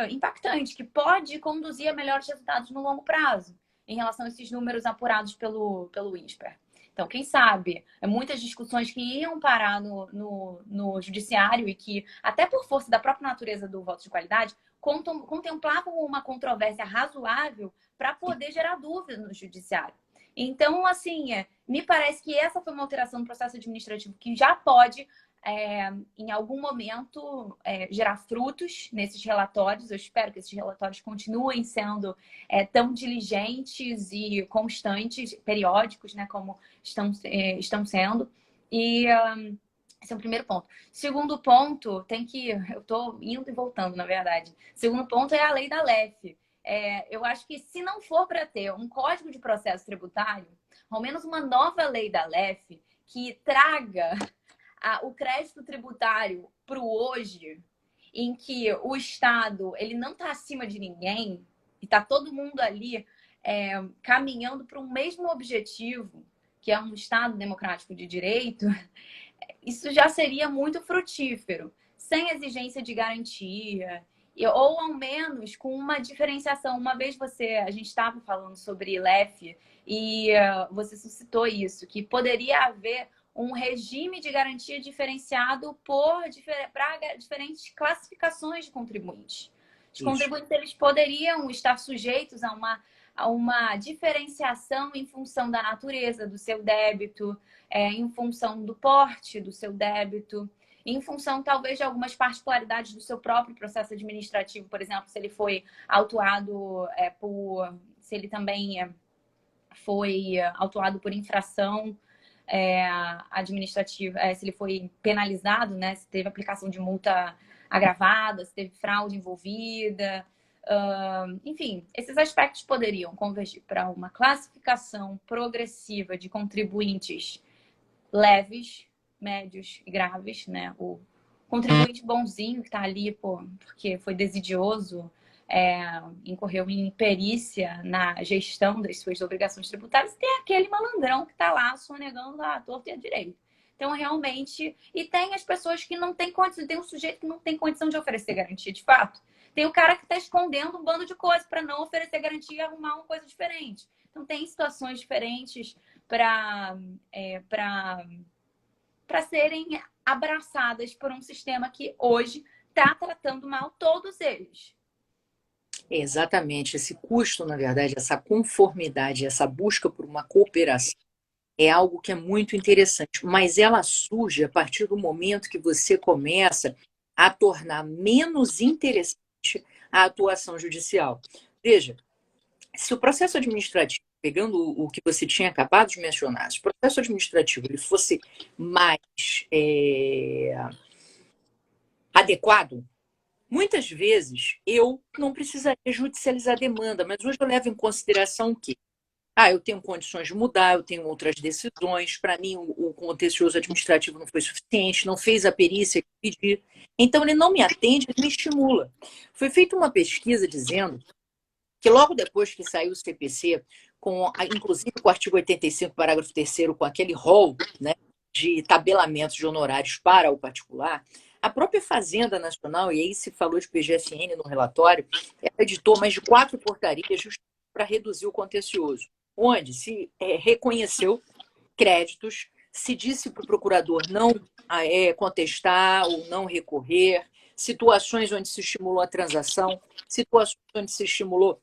impactante, que pode conduzir a melhores resultados no longo prazo, em relação a esses números apurados pelo INSPER. Então, quem sabe, muitas discussões que iam parar no judiciário e que, até por força da própria natureza do voto de qualidade, contemplavam uma controvérsia razoável para poder gerar dúvida no judiciário. Então, assim, me parece que essa foi uma alteração no processo administrativo que já pode, em algum momento, gerar frutos nesses relatórios. Eu espero que esses relatórios continuem sendo tão diligentes e constantes, periódicos, né, como estão sendo. E esse é o primeiro ponto. Segundo ponto, eu estou indo e voltando, na verdade. Segundo ponto é a lei da LEF. Eu acho que se não for para ter um código de processo tributário, ao menos uma nova lei da LEF que traga o crédito tributário para o hoje, em que o Estado ele não está acima de ninguém e está todo mundo ali caminhando para um mesmo objetivo, que é um Estado democrático de direito, isso já seria muito frutífero, sem exigência de garantia, ou ao menos com uma diferenciação. Uma vez a gente estava falando sobre LEF e você suscitou isso, que poderia haver um regime de garantia diferenciado para diferentes classificações de contribuintes. Os contribuintes eles poderiam estar sujeitos a uma diferenciação em função da natureza do seu débito, em função do porte do seu débito, em função talvez de algumas particularidades do seu próprio processo administrativo, por exemplo, se ele foi autuado se ele também foi autuado por infração administrativa, se ele foi penalizado, né? Se teve aplicação de multa agravada, se teve fraude envolvida. Enfim, esses aspectos poderiam convergir para uma classificação progressiva de contribuintes leves, médios e graves, né? O contribuinte bonzinho que está ali porque foi desidioso, incorreu em imperícia na gestão das suas obrigações tributárias, e tem aquele malandrão que está lá sonegando a torta e a direito. Então, realmente... E tem as pessoas que não têm condição, tem um sujeito que não tem condição de oferecer garantia de fato. Tem o cara que está escondendo um bando de coisas para não oferecer garantia e arrumar uma coisa diferente. Então, tem situações diferentes para serem abraçadas por um sistema que hoje está tratando mal todos eles. Exatamente. Esse custo, na verdade, essa conformidade, essa busca por uma cooperação é algo que é muito interessante, mas ela surge a partir do momento que você começa a tornar menos interessante a atuação judicial. Veja, se o processo administrativo, pegando o que você tinha acabado de mencionar, se o processo administrativo ele fosse mais adequado, muitas vezes eu não precisaria judicializar a demanda, mas hoje eu levo em consideração o quê? Eu tenho condições de mudar, eu tenho outras decisões. Para mim, o contencioso administrativo não foi suficiente, não fez a perícia que pedi. Então, ele não me atende, ele me estimula. Foi feita uma pesquisa dizendo que logo depois que saiu o CPC, inclusive com o artigo 85, parágrafo 3º, com aquele rol, né, de tabelamentos de honorários para o particular, a própria Fazenda Nacional, e aí se falou de PGFN no relatório, ela editou mais de 4 portarias justamente para reduzir o contencioso, onde se reconheceu créditos, se disse para o procurador não contestar ou não recorrer, situações onde se estimulou a transação, situações onde se estimulou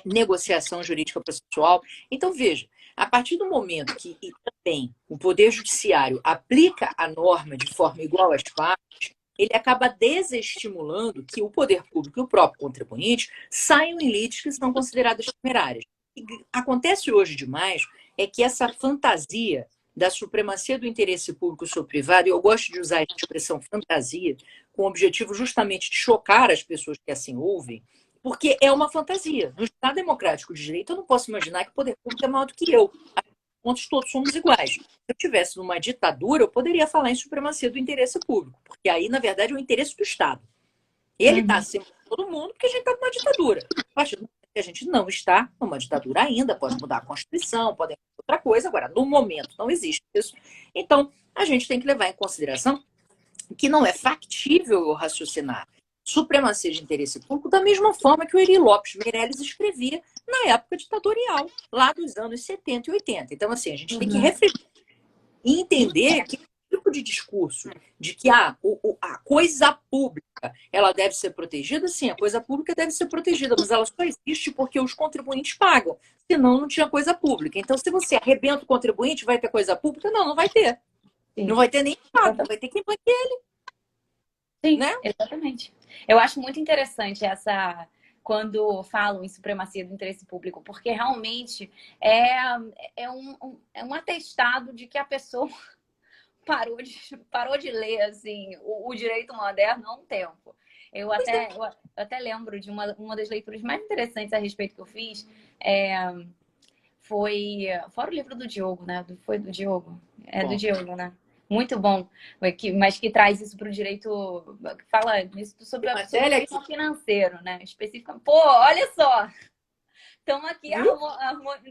negociação jurídica processual. Então, veja, a partir do momento que também o Poder Judiciário aplica a norma de forma igual às partes, ele acaba desestimulando que o poder público e o próprio contribuinte saiam em lides que são consideradas temerárias. E acontece hoje demais é que essa fantasia da supremacia do interesse público sobre o privado, e eu gosto de usar a expressão fantasia, com o objetivo justamente de chocar as pessoas que assim ouvem, porque é uma fantasia. No Estado democrático de direito, eu não posso imaginar que o poder público é maior do que eu. Pontos todos somos iguais. Se eu tivesse numa ditadura, eu poderia falar em supremacia do interesse público, porque aí, na verdade, é o interesse do Estado. Ele está acima de todo mundo porque a gente está numa ditadura. A partir do momento que a gente não está numa ditadura ainda, pode mudar a Constituição, pode fazer outra coisa. Agora, no momento, não existe isso. Então, a gente tem que levar em consideração que não é factível eu raciocinar supremacia de interesse público da mesma forma que o Eri Lopes Meirelles escrevia na época ditatorial, lá dos anos 70 e 80. Então, assim, a gente tem que refletir e entender que o tipo de discurso de que a coisa pública ela deve ser protegida, sim, a coisa pública deve ser protegida, mas ela só existe porque os contribuintes pagam, senão não tinha coisa pública. Então, se você arrebenta o contribuinte, vai ter coisa pública? Não, não vai ter. Sim. Não vai ter nem nada, vai ter quem banque ele. Sim, né? Exatamente. Eu acho muito interessante quando falam em supremacia do interesse público, porque realmente é um atestado de que a pessoa parou de ler assim, o direito moderno há um tempo. Eu até lembro de uma das leituras mais interessantes a respeito que eu fiz. Fora o livro do Diogo, né? Foi do Diogo? É do Diogo, né? Muito bom, mas que traz isso para o direito, fala isso sobre o direito financeiro, né? Especificamente. Pô, olha só! Estamos aqui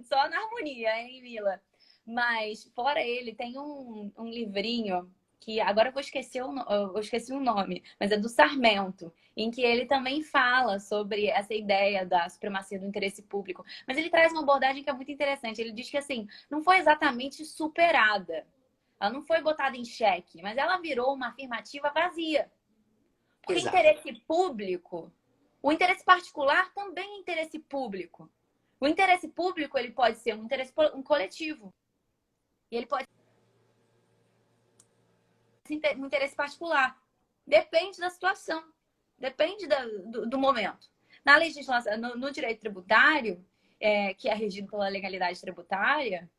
só na harmonia, hein, Mila? Mas, fora ele, tem um livrinho que agora eu esqueci o nome, mas é do Sarmento, em que ele também fala sobre essa ideia da supremacia do interesse público. Mas ele traz uma abordagem que é muito interessante. Ele diz que, assim, não foi exatamente superada. Ela não foi botada em xeque, mas ela virou uma afirmativa vazia. Porque interesse público, o interesse particular também é interesse público. O interesse público ele pode ser um interesse coletivo. E ele pode ser um interesse particular. Depende da situação. Depende do momento. Na legislação, no direito tributário, que é regido pela legalidade tributária,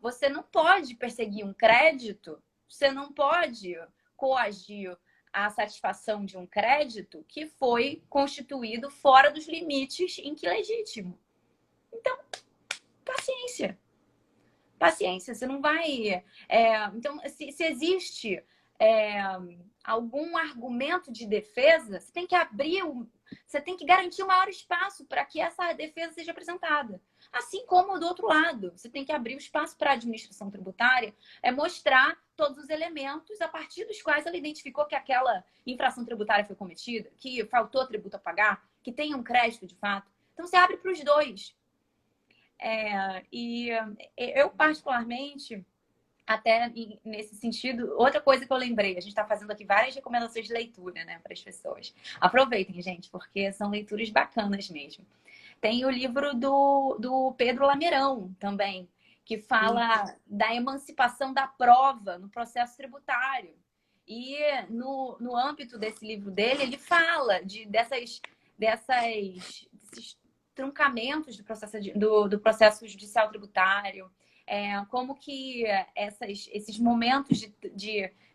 você não pode perseguir um crédito, você não pode coagir a satisfação de um crédito que foi constituído fora dos limites em que é legítimo. Então, paciência. Paciência, você não vai... então, se existe algum argumento de defesa, você tem que você tem que garantir o maior espaço para que essa defesa seja apresentada. Assim como do outro lado, você tem que abrir o espaço para a administração tributária, mostrar todos os elementos a partir dos quais ela identificou que aquela infração tributária foi cometida, que faltou tributo a pagar, que tem um crédito de fato. Então, você abre para os dois. E eu, particularmente, até nesse sentido, outra coisa que eu lembrei, a gente está fazendo aqui várias recomendações de leitura, né, para as pessoas. Aproveitem, gente, porque são leituras bacanas mesmo. Tem o livro do Pedro Lameirão também, que fala da emancipação da prova no processo tributário. E no âmbito desse livro dele, ele fala desses truncamentos do processo judicial tributário, como que esses momentos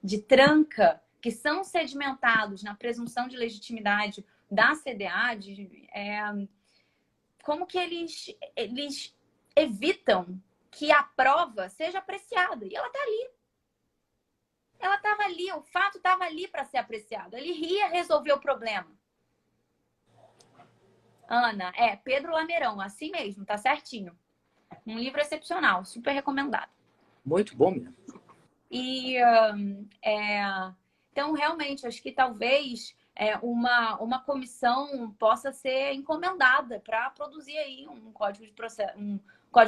de tranca que são sedimentados na presunção de legitimidade da CDA, como que eles evitam que a prova seja apreciada. E ela está ali. Ela estava ali, o fato estava ali para ser apreciado. Ele ia resolver o problema. Ana, Pedro Lameirão, assim mesmo, tá certinho. Um livro excepcional, super recomendado. Muito bom mesmo. E então, realmente, acho que talvez uma comissão possa ser encomendada para produzir aí um código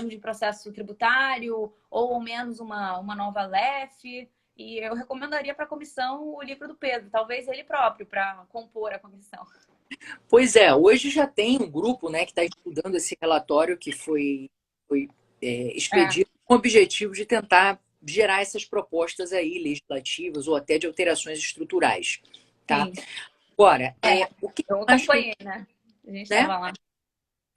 de processo tributário, ou ao menos uma nova LEF. E eu recomendaria para a comissão o livro do Pedro, talvez ele próprio, para compor a comissão. Pois é, hoje já tem um grupo, né, que está estudando esse relatório que foi expedido com o objetivo de tentar gerar essas propostas aí legislativas ou até de alterações estruturais, tá? Sim. Agora, o que eu acompanhei, né? A gente estava lá.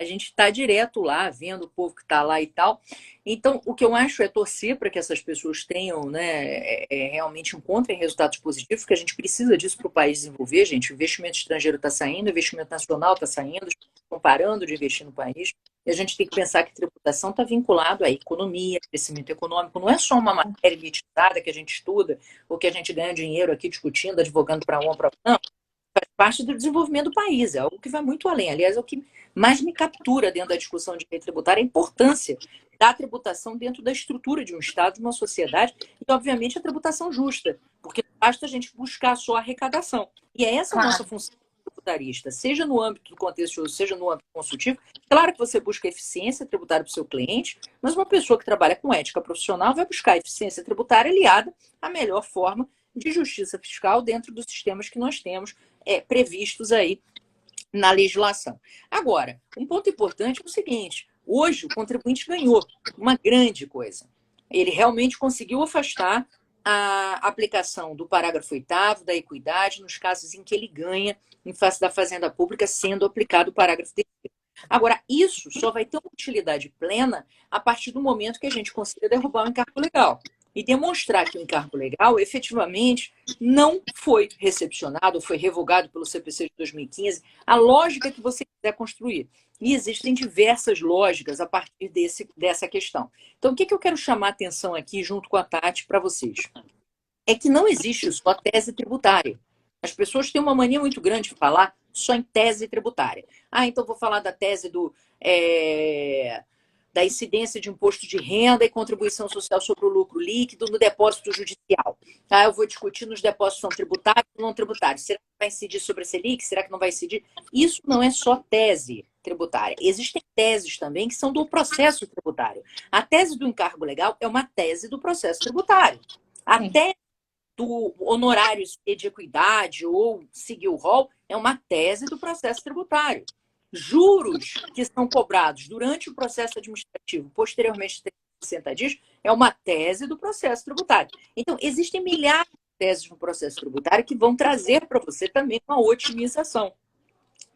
A gente está direto lá, vendo o povo que está lá e tal. Então, o que eu acho é torcer para que essas pessoas tenham, né, realmente encontrem resultados positivos, porque a gente precisa disso para o país desenvolver, gente. O investimento estrangeiro está saindo, o investimento nacional está saindo, estão parando de investir no país. E a gente tem que pensar que tributação está vinculado à economia, crescimento econômico. Não é só uma matéria elitizada que a gente estuda, ou que a gente ganha dinheiro aqui discutindo, advogando para um ou para outro. Não, faz parte do desenvolvimento do país. É algo que vai muito além. Aliás, é o que mais me captura dentro da discussão de lei tributária a importância da tributação dentro da estrutura de um Estado, de uma sociedade, e, obviamente, a tributação justa, porque não basta a gente buscar só a arrecadação. E é essa a nossa função tributarista, seja no âmbito do contencioso, seja no âmbito consultivo. Claro que você busca eficiência tributária para o seu cliente, mas uma pessoa que trabalha com ética profissional vai buscar eficiência tributária aliada à melhor forma de justiça fiscal dentro dos sistemas que nós temos previstos aí na legislação. Agora, um ponto importante é o seguinte: hoje o contribuinte ganhou uma grande coisa. Ele realmente conseguiu afastar a aplicação do parágrafo 8º da equidade nos casos em que ele ganha em face da fazenda pública sendo aplicado o parágrafo 3º. Agora, isso só vai ter uma utilidade plena a partir do momento que a gente consiga derrubar o encargo legal e demonstrar que o encargo legal efetivamente não foi recepcionado, foi revogado pelo CPC de 2015, a lógica que você quiser construir. E existem diversas lógicas a partir dessa questão. Então, o que eu quero chamar a atenção aqui, junto com a Tati, para vocês? É que não existe só tese tributária. As pessoas têm uma mania muito grande de falar só em tese tributária. Então vou falar da tese da incidência de imposto de renda e contribuição social sobre o lucro líquido no depósito judicial. Eu vou discutir nos depósitos são tributários ou não tributários. Será que vai incidir sobre a Selic? Será que não vai incidir? Isso não é só tese tributária. Existem teses também que são do processo tributário. A tese do encargo legal é uma tese do processo tributário. A tese do honorário de equidade ou seguir o rol é uma tese do processo tributário. Juros que são cobrados durante o processo administrativo, posteriormente de 60 dias, é uma tese do processo tributário. Então, existem milhares de teses no processo tributário que vão trazer para você também uma otimização.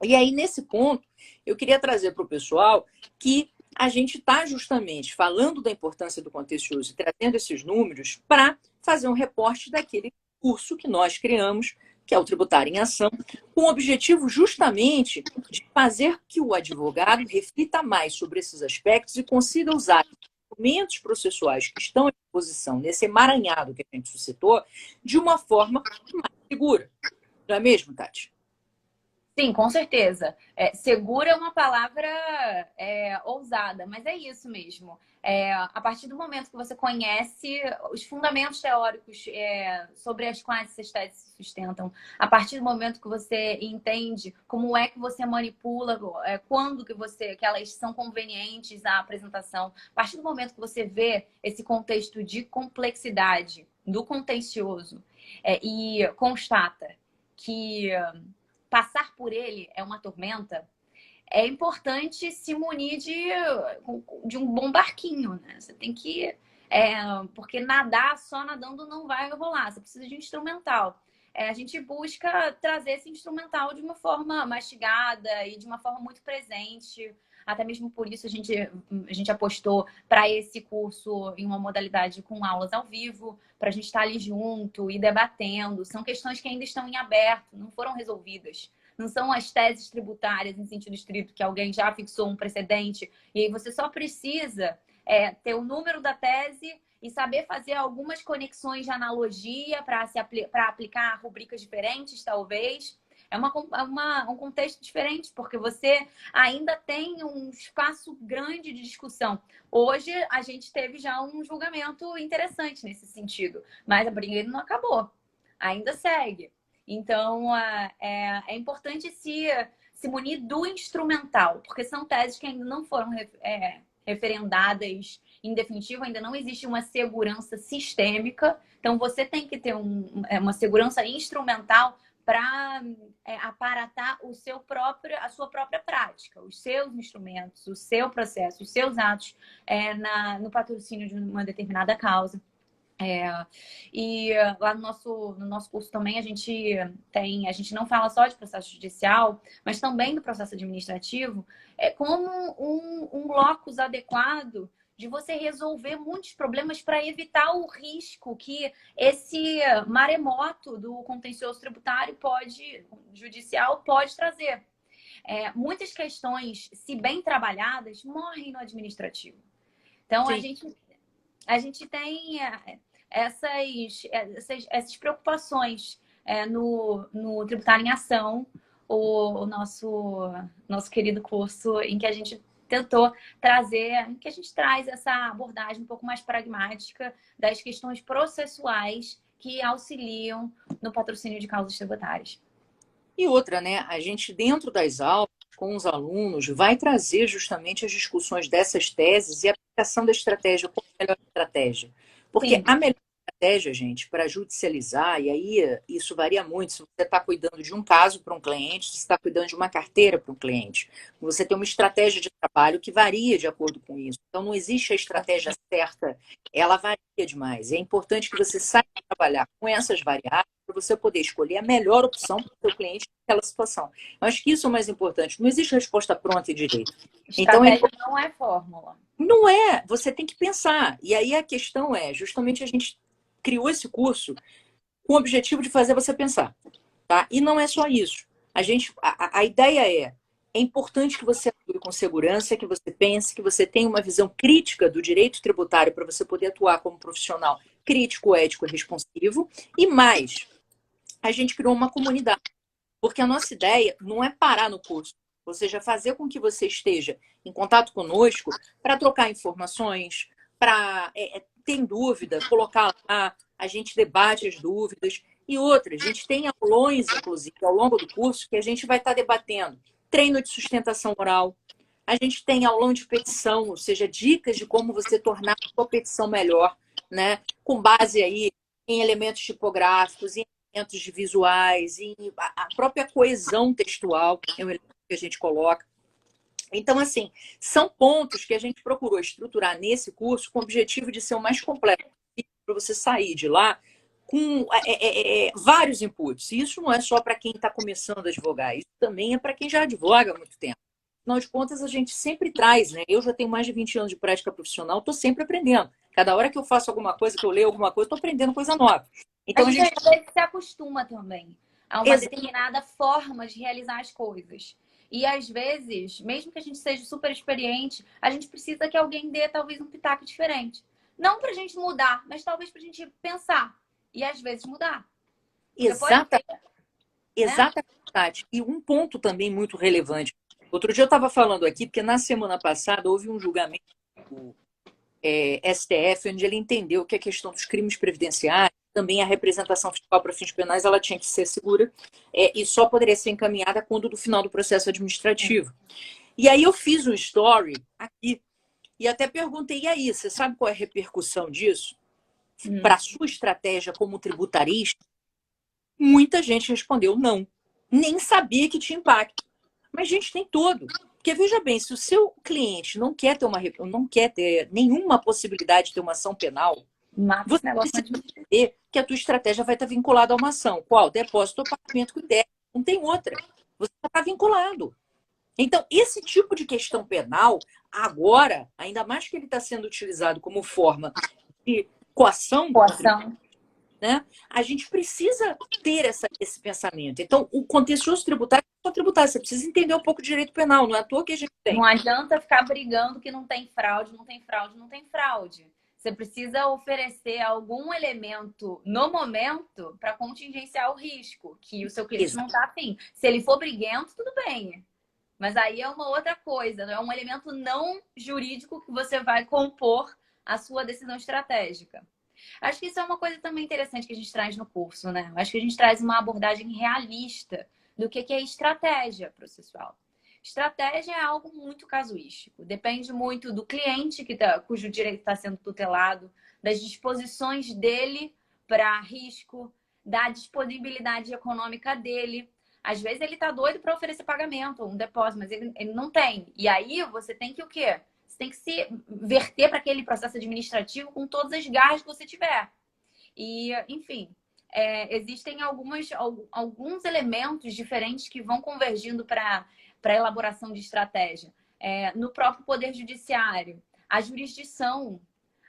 E aí, nesse ponto, eu queria trazer para o pessoal que a gente está justamente falando da importância do contencioso e trazendo esses números para fazer um reporte daquele curso que nós criamos, que é o Tributário em Ação, com o objetivo justamente de fazer que o advogado reflita mais sobre esses aspectos e consiga usar instrumentos processuais que estão à disposição nesse emaranhado que a gente suscitou de uma forma mais segura. Não é mesmo, Tati? Sim, com certeza. Segura é uma palavra ousada, mas é isso mesmo. A partir do momento que você conhece os fundamentos teóricos sobre as quais essas teses se sustentam, a partir do momento que você entende como é que você manipula, quando que elas são convenientes à apresentação, a partir do momento que você vê esse contexto de complexidade, do contencioso, e constata que passar por ele é uma tormenta, é importante se munir de um bom barquinho, né? Você tem que... porque nadar só nadando não vai rolar. Você precisa de um instrumental. A gente busca trazer esse instrumental de uma forma mastigada e de uma forma muito presente. Até mesmo por isso a gente apostou para esse curso em uma modalidade com aulas ao vivo, para a gente estar ali junto e debatendo. São questões que ainda estão em aberto, não foram resolvidas. Não são as teses tributárias em sentido estrito, que alguém já fixou um precedente, e aí você só precisa ter o número da tese e saber fazer algumas conexões de analogia para aplicar rubricas diferentes, talvez. Um contexto diferente, porque você ainda tem um espaço grande de discussão. Hoje, a gente teve já um julgamento interessante nesse sentido, mas a briga não acabou. Ainda segue. Então, é importante se munir do instrumental, porque são teses que ainda não foram referendadas em definitivo, ainda não existe uma segurança sistêmica. Então, você tem que ter uma segurança instrumental para aparatar a sua própria prática, os seus instrumentos, o seu processo, os seus atos no patrocínio de uma determinada causa. E lá no nosso curso também a gente não fala só de processo judicial, mas também do processo administrativo, como um locus adequado de você resolver muitos problemas para evitar o risco que esse maremoto do contencioso tributário judicial pode trazer. Muitas questões, se bem trabalhadas, morrem no administrativo. Então, a gente tem essas preocupações no Tributário em Ação, o nosso querido curso em que a gente tentou trazer, em que a gente traz essa abordagem um pouco mais pragmática das questões processuais que auxiliam no patrocínio de causas tributárias. E outra, né? A gente, dentro das aulas, com os alunos, vai trazer justamente as discussões dessas teses e a aplicação da estratégia, qual é a melhor estratégia. Porque Sim. a melhor estratégia, gente, para judicializar, e aí isso varia muito, se você está cuidando de um caso para um cliente, se você está cuidando de uma carteira para um cliente, você tem uma estratégia de trabalho que varia de acordo com isso. Então, não existe a estratégia certa, ela varia demais. É importante que você saiba trabalhar com essas variáveis para você poder escolher a melhor opção para o seu cliente naquela situação. Eu acho que isso é o mais importante. Não existe resposta pronta e direito. Então, Estratégia não é fórmula. não é, você tem que pensar. E aí a questão é, justamente a gente criou esse curso com o objetivo de fazer você pensar, tá? E não é só isso. A ideia é importante que você atue com segurança, que você pense, que você tenha uma visão crítica do direito tributário para você poder atuar como profissional crítico, ético e responsivo. E mais, a gente criou uma comunidade. Porque a nossa ideia não é parar no curso, ou seja, fazer com que você esteja em contato conosco para trocar informações, para ter dúvida, colocar lá, a gente debate as dúvidas. E outra, a gente tem aulões, inclusive, ao longo do curso, que a gente vai estar debatendo treino de sustentação oral, a gente tem aulão de petição, ou seja, dicas de como você tornar a sua petição melhor, né? Com base aí em elementos tipográficos, em elementos de visuais, em a própria coesão textual, é um elemento que a gente coloca. Então, assim, são pontos que a gente procurou estruturar nesse curso com o objetivo de ser o mais completo para você sair de lá com vários inputs. E isso não é só para quem está começando a advogar, isso também é para quem já advoga há muito tempo. Afinal de contas, a gente sempre traz, né? Eu já tenho mais de 20 anos de prática profissional, estou sempre aprendendo. Cada hora que eu faço alguma coisa, que eu leio alguma coisa, estou aprendendo coisa nova. A Então, gente às vezes se acostuma também a uma determinada forma de realizar as coisas. E às vezes, mesmo que a gente seja super experiente, a gente precisa que alguém dê talvez um pitaco diferente. Não para a gente mudar, mas talvez para a gente pensar. E às vezes mudar. Exatamente. Né? Tati, e um ponto também muito relevante. Outro dia eu estava falando aqui, porque na semana passada houve um julgamento do STF, onde ele entendeu que a questão dos crimes previdenciários, também a representação fiscal para fins penais, ela tinha que ser segura e só poderia ser encaminhada quando do final do processo administrativo. E aí eu fiz um story aqui e até perguntei, e aí, você sabe qual é a repercussão disso para a sua estratégia como tributarista? Muita gente respondeu não. Nem sabia que tinha impacto. Mas, gente, tem todo. Porque, veja bem, se o seu cliente não quer ter nenhuma possibilidade de ter uma ação penal, você precisa saber que a tua estratégia vai estar vinculada a uma ação. Qual? Depósito ou pagamento com ideia. Não tem outra. Você está vinculado. Então, esse tipo de questão penal, agora, ainda mais que ele está sendo utilizado como forma de coação, né? A gente precisa ter esse pensamento. Então, o contencioso tributário é só tributário. Você precisa entender um pouco de direito penal. Não é à toa que a gente tem. Não adianta ficar brigando que não tem fraude, não tem fraude, não tem fraude. Você precisa oferecer algum elemento no momento para contingenciar o risco, que o seu cliente não está afim. Se ele for briguento, tudo bem. Mas aí é uma outra coisa. É um elemento não jurídico que você vai compor a sua decisão estratégica. Acho que isso é uma coisa também interessante que a gente traz no curso, né? Acho que a gente traz uma abordagem realista do que é estratégia processual. Estratégia é algo muito casuístico. Depende muito do cliente cujo direito está sendo tutelado, das disposições dele para risco, da disponibilidade econômica dele. Às vezes ele está doido para oferecer pagamento, um depósito, mas ele não tem. E aí você tem que o quê? Você tem que se verter para aquele processo administrativo com todas as garras que você tiver. E, enfim, existem alguns elementos diferentes que vão convergindo para a elaboração de estratégia. No próprio Poder Judiciário, a jurisdição.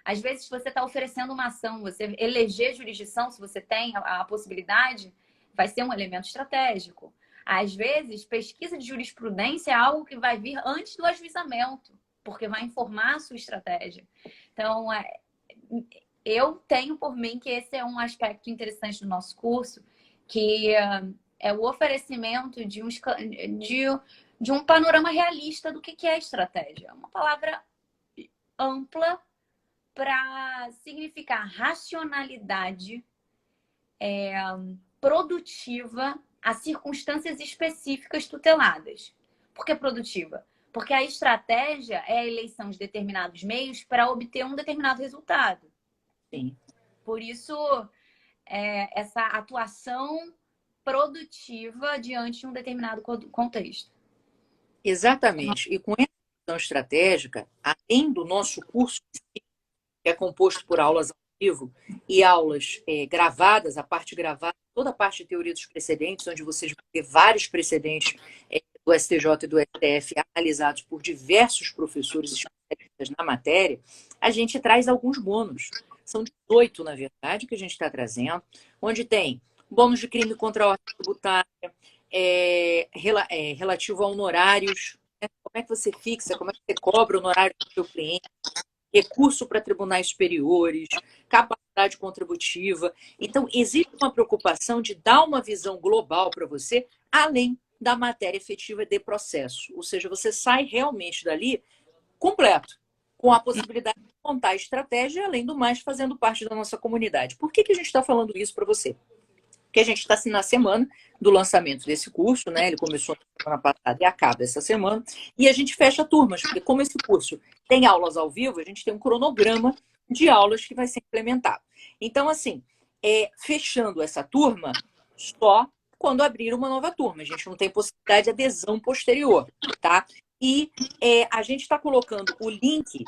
Às vezes você está oferecendo uma ação, você eleger jurisdição, se você tem a possibilidade, vai ser um elemento estratégico. Às vezes, pesquisa de jurisprudência é algo que vai vir antes do ajuizamento, porque vai informar a sua estratégia. Então, eu tenho por mim que esse é um aspecto interessante do nosso curso, que é o oferecimento de um panorama realista do que é estratégia. Uma palavra ampla para significar racionalidade produtiva a circunstâncias específicas tuteladas. Por que produtiva? Porque a estratégia é a eleição de determinados meios para obter um determinado resultado. Sim. Por isso, essa atuação produtiva diante de um determinado contexto. Exatamente. E com essa visão estratégica, além do nosso curso, que é composto por aulas ao vivo e aulas gravadas, a parte gravada, toda a parte de teoria dos precedentes, onde vocês vão ter vários precedentes do STJ e do STF analisados por diversos professores especialistas na matéria, a gente traz alguns bônus. São 18, na verdade, que a gente está trazendo, onde tem bônus de crime contra a ordem tributária, relativo a honorários, né? Como é que você fixa, como é que você cobra o honorário do seu cliente, recurso para tribunais superiores, capacidade contributiva. Então, existe uma preocupação de dar uma visão global para você, além da matéria efetiva de processo. Ou seja, você sai realmente dali completo, com a possibilidade de montar a estratégia, além do mais, fazendo parte da nossa comunidade. Por que a gente está falando isso para você? Porque a gente está na semana do lançamento desse curso, né? Ele começou na semana passada e acaba essa semana. E a gente fecha turmas, porque como esse curso tem aulas ao vivo, a gente tem um cronograma de aulas que vai ser implementado. Então, assim, fechando essa turma, só quando abrir uma nova turma. A gente não tem possibilidade de adesão posterior, tá? E a gente está colocando o link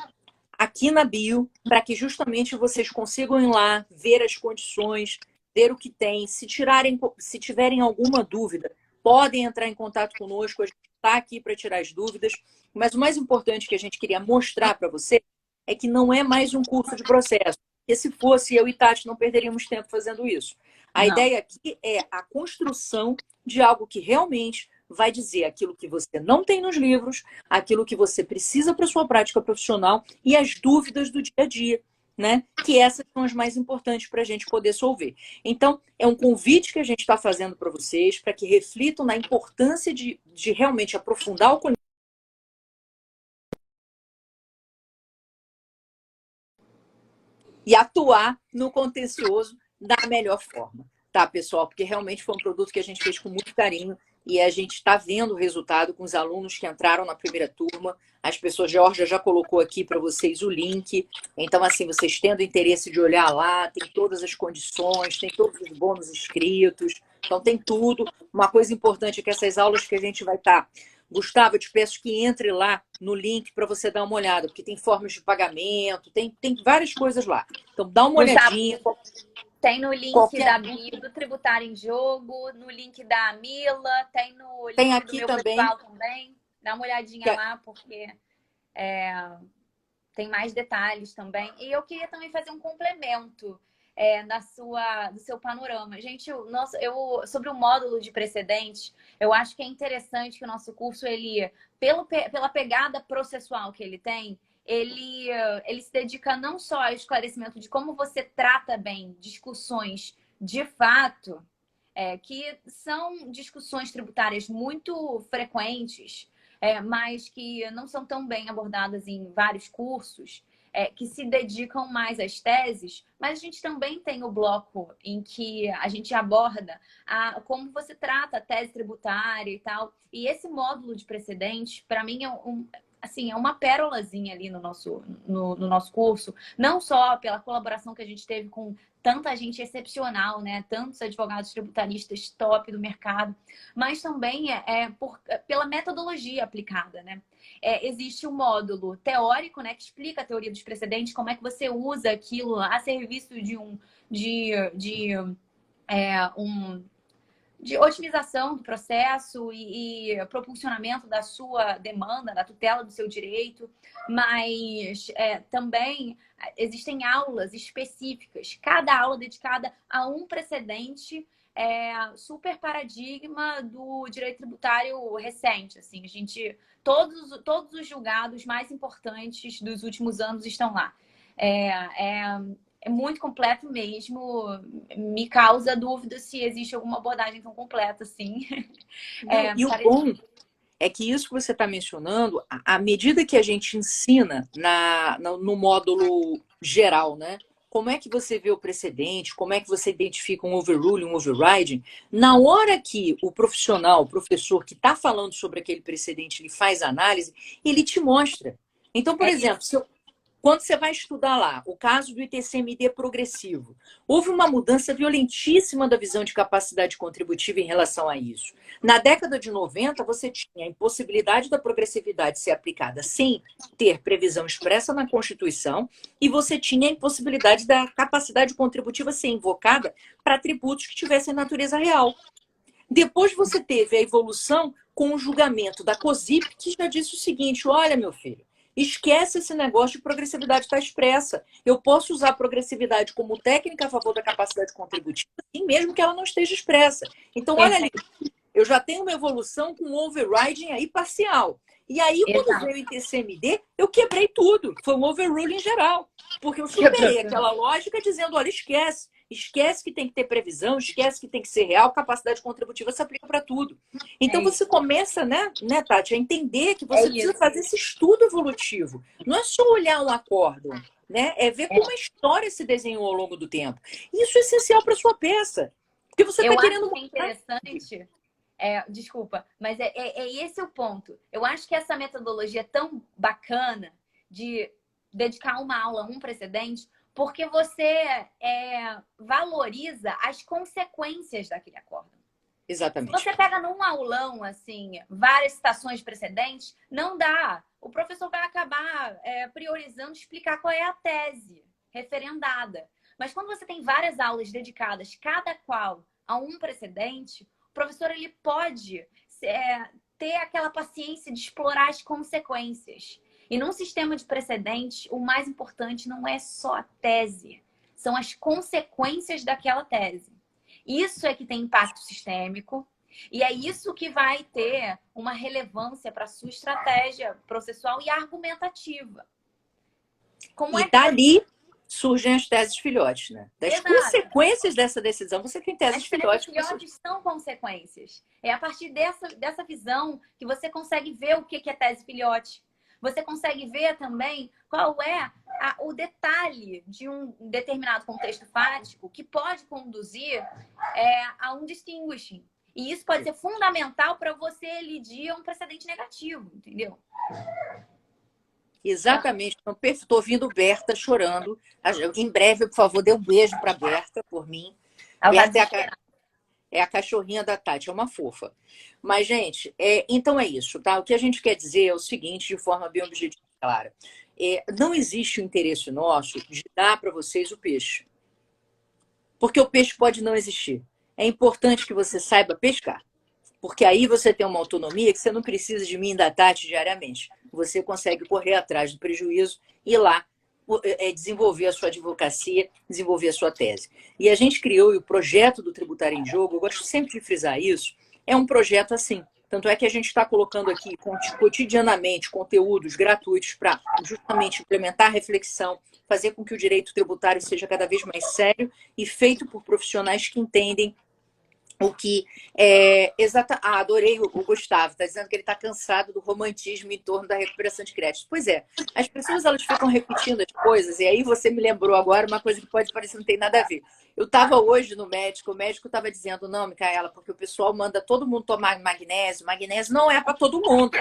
aqui na bio para que justamente vocês consigam ir lá, ver as condições, ver o que tem. Se tiverem alguma dúvida, podem entrar em contato conosco. A gente está aqui para tirar as dúvidas. Mas o mais importante que a gente queria mostrar para você é que não é mais um curso de processo. Porque se fosse, eu e Tati não perderíamos tempo fazendo isso. A ideia aqui é a construção de algo que realmente vai dizer aquilo que você não tem nos livros, aquilo que você precisa para sua prática profissional e as dúvidas do dia a dia. né? Que essas são as mais importantes para a gente poder solver. Então, é um convite que a gente está fazendo para vocês, para que reflitam na importância de realmente aprofundar o conhecimento e atuar no contencioso da melhor forma, tá, pessoal? Porque realmente foi um produto que a gente fez com muito carinho e a gente está vendo o resultado com os alunos que entraram na primeira turma. As pessoas, Georgia já colocou aqui para vocês o link. Então, assim, vocês tendo interesse de olhar lá, tem todas as condições, tem todos os bônus escritos, então tem tudo. Uma coisa importante é que essas aulas que a gente vai estar Gustavo, eu te peço que entre lá no link para você dar uma olhada, porque tem formas de pagamento, tem várias coisas lá. Então, dá uma Gustavo, olhadinha. tem no link Qualquer... da bio do Tributário em Jogo, no link da Mila, tem no Tem link do aqui meu também. pessoal também. Dá uma olhadinha lá, porque tem mais detalhes também. E eu queria também fazer um complemento do seu panorama. Gente, sobre o módulo de precedentes, eu acho que é interessante que o nosso curso, ele, pela pegada processual que ele tem, ele se dedica não só ao esclarecimento de como você trata bem discussões de fato, que são discussões tributárias muito frequentes, mas que não são tão bem abordadas em vários cursos, que se dedicam mais às teses, mas a gente também tem o bloco em que a gente aborda como você trata a tese tributária e tal. E esse módulo de precedentes, para mim, assim, é uma pérolazinha ali no nosso curso, não só pela colaboração que a gente teve com tanta gente excepcional, né? Tantos advogados tributaristas top do mercado, mas também pela metodologia aplicada, né? Existe um módulo teórico, né, que explica a teoria dos precedentes, como é que você usa aquilo a serviço de otimização do processo e propulsionamento da sua demanda, da tutela do seu direito, mas também existem aulas específicas, cada aula dedicada a um precedente super paradigma do direito tributário recente. Assim, todos os julgados mais importantes dos últimos anos estão lá. É muito completo mesmo. Me causa dúvida se existe alguma abordagem tão completa assim. E o bom é que isso que você está mencionando, à medida que a gente ensina no módulo geral, né? Como é que você vê o precedente, como é que você identifica um overruling, um overriding, na hora que o profissional, o professor que está falando sobre aquele precedente, ele faz análise, ele te mostra. Então, por exemplo, quando você vai estudar lá o caso do ITCMD progressivo, houve uma mudança violentíssima da visão de capacidade contributiva em relação a isso. Na década de 90, você tinha a impossibilidade da progressividade ser aplicada sem ter previsão expressa na Constituição, e você tinha a impossibilidade da capacidade contributiva ser invocada para tributos que tivessem natureza real. Depois você teve a evolução com o julgamento da COSIP, que já disse o seguinte: olha, meu filho, esquece esse negócio de progressividade está expressa. Eu posso usar a progressividade como técnica a favor da capacidade contributiva, e mesmo que ela não esteja expressa. Então, olha ali, eu já tenho uma evolução com overriding aí parcial. E aí, quando veio o ITCMD, eu quebrei tudo. Foi um overruling geral. Porque eu superei aquela lógica dizendo, olha, esquece. Esquece que tem que ter previsão, esquece que tem que ser real, capacidade contributiva se aplica para tudo. Então você começa, né, Tati, a entender que você precisa fazer esse estudo evolutivo. Não é só olhar um acórdão, né? É ver como a história se desenhou ao longo do tempo. Isso é essencial para sua peça. Porque você está querendo. Eu acho que é interessante. Desculpa, mas esse o ponto. Eu acho que essa metodologia é tão bacana de dedicar uma aula a um precedente, porque você valoriza as consequências daquele acordo. Exatamente. Se você pega num aulão, assim, várias citações de precedentes, não dá. O professor vai acabar priorizando explicar qual é a tese referendada. Mas quando você tem várias aulas dedicadas, cada qual a um precedente, o professor ele pode ter aquela paciência de explorar as consequências. E num sistema de precedentes, o mais importante não é só a tese, são as consequências daquela tese. Isso é que tem impacto sistêmico e é isso que vai ter uma relevância para a sua estratégia processual e argumentativa. Dali surgem as teses filhotes, né? Das Exato. consequências dessa decisão, você tem teses As filhotes. teses filhotes são consequências. É a partir dessa visão que você consegue ver o que é tese filhote. Você consegue ver também qual é o detalhe de um determinado contexto fático que pode conduzir a um distinguishing. E isso pode ser fundamental para você elidir um precedente negativo, entendeu? Exatamente. Estou ouvindo Berta chorando. Em breve, por favor, dê um beijo para Berta, por mim. Ela Berta é a cachorrinha da Tati, é uma fofa. Mas, gente, então é isso, tá? O que a gente quer dizer é o seguinte, de forma bem objetiva e clara. Não existe o interesse nosso de dar para vocês o peixe. Porque o peixe pode não existir. É importante que você saiba pescar. Porque aí você tem uma autonomia que você não precisa de mim e da Tati diariamente. Você consegue correr atrás do prejuízo e ir lá desenvolver a sua advocacia, desenvolver a sua tese. E a gente criou o projeto do Tributário em Jogo, eu gosto sempre de frisar isso, é um projeto assim. Tanto é que a gente está colocando aqui cotidianamente conteúdos gratuitos para justamente implementar a reflexão, fazer com que o direito tributário seja cada vez mais sério e feito por profissionais que entendem o que é adorei o Gustavo, está dizendo que ele está cansado do romantismo em torno da recuperação de créditos. Pois é, as pessoas elas ficam repetindo as coisas, e aí você me lembrou agora uma coisa que pode parecer que não tem nada a ver. Eu estava hoje no médico, o médico estava dizendo, não, Micaela, porque o pessoal manda todo mundo tomar magnésio. Magnésio não é para todo mundo.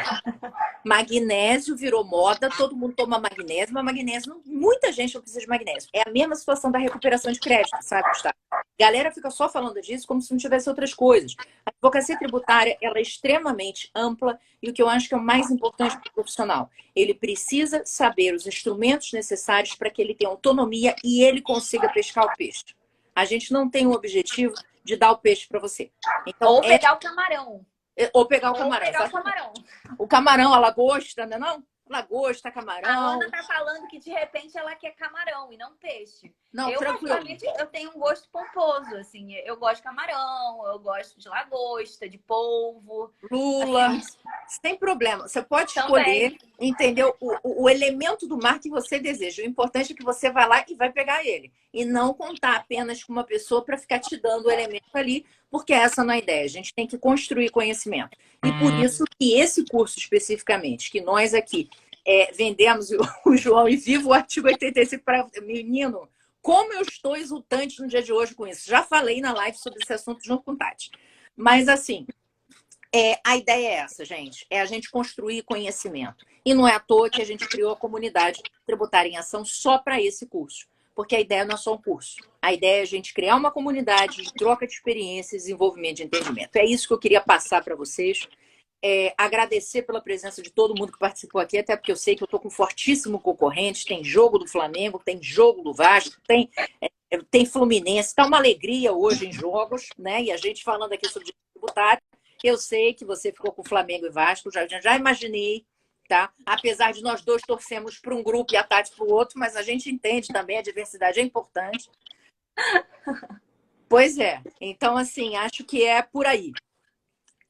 Magnésio virou moda, todo mundo toma magnésio, mas magnésio, muita gente não precisa de magnésio. É a mesma situação da recuperação de crédito, sabe, Gustavo? A galera fica só falando disso como se não tivesse outras coisas. A advocacia tributária ela é extremamente ampla e o que eu acho que é o mais importante para o profissional, ele precisa saber os instrumentos necessários para que ele tenha autonomia e ele consiga pescar o peixe. A gente não tem o objetivo de dar o peixe para você. Então, ou pegar o camarão. Ou pegar o camarão. Pegar o camarão. O camarão, a lagosta, não é não? Lagosta, camarão. A Ana tá falando que de repente ela quer camarão e não peixe. Não, eu, tranquilo. particularmente, eu tenho um gosto pomposo, assim. Eu gosto de camarão, eu gosto de lagosta, de polvo. Lula, assim, sem problema. Você pode escolher, entendeu? O elemento do mar que você deseja. O importante é que você vai lá e vai pegar ele. E não contar apenas com uma pessoa para ficar te dando o elemento ali, porque essa não é a ideia. A gente tem que construir conhecimento. E por isso que esse curso especificamente, que nós aqui vendemos o João e Vivo o artigo 85 para menino, como eu estou exultante no dia de hoje com isso. Já falei na live sobre esse assunto junto com o Tati. Mas, assim, a ideia é essa, gente. É a gente construir conhecimento. E não é à toa que a gente criou a comunidade Tributária em Ação só para esse curso. Porque a ideia não é só um curso. A ideia é a gente criar uma comunidade de troca de experiências e desenvolvimento de entendimento. É isso que eu queria passar para vocês. Agradecer pela presença de todo mundo que participou aqui, até porque eu sei que eu estou com fortíssimo concorrente. Tem jogo do Flamengo, tem jogo do Vasco, tem Fluminense. Está uma alegria hoje em jogos, né? E a gente falando aqui sobre direito tributário. Eu sei que você ficou com Flamengo e Vasco, já imaginei, tá? Apesar de nós dois torcemos para um grupo e a Tati para o outro, mas a gente entende também, a diversidade é importante. Pois é. Então, assim, acho que é por aí.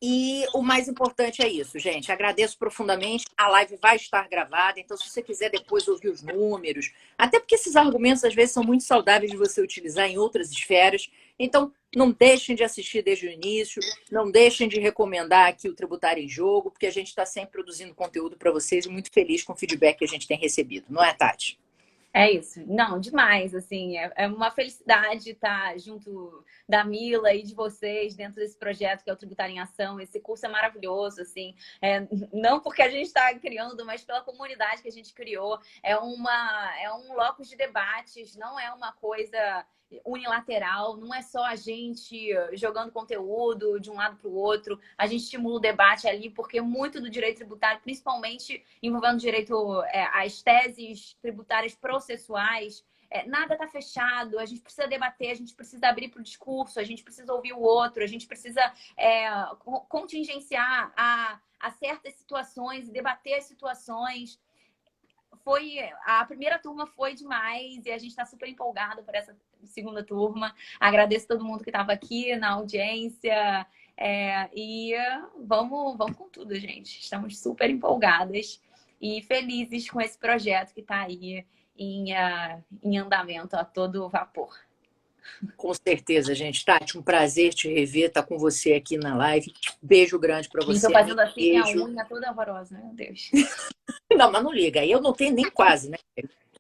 E o mais importante é isso, gente. Agradeço profundamente. A live vai estar gravada, então se você quiser depois ouvir os números, até porque esses argumentos às vezes são muito saudáveis de você utilizar em outras esferas. Então, não deixem de assistir desde o início, não deixem de recomendar aqui o Tributário em Jogo, porque a gente está sempre produzindo conteúdo para vocês e muito feliz com o feedback que a gente tem recebido. Não é, Tati? É isso. Não, demais, assim, é uma felicidade estar junto da Mila e de vocês dentro desse projeto que é o Tributário em Ação. Esse curso é maravilhoso, assim, não porque a gente está criando, mas pela comunidade que a gente criou. É um locus de debates, não é uma coisa unilateral, não é só a gente jogando conteúdo de um lado para o outro, a gente estimula o debate ali, porque muito do direito tributário, principalmente envolvendo direito às teses tributárias processuais, nada está fechado, a gente precisa debater, a gente precisa abrir para o discurso, a gente precisa ouvir o outro, a gente precisa contingenciar a certas situações, debater as situações. A primeira turma foi demais e a gente está super empolgado por essa segunda turma. Agradeço todo mundo que estava aqui na audiência e vamos com tudo, gente. Estamos super empolgadas e felizes com esse projeto que está aí em andamento a todo vapor. Com certeza, gente. Tati, um prazer te rever, estar com você aqui na live. Beijo grande para Estou você. fazendo assim minha Beijo. unha toda horrorosa, meu Deus. Não, mas não liga. Aí eu não tenho nem quase, né?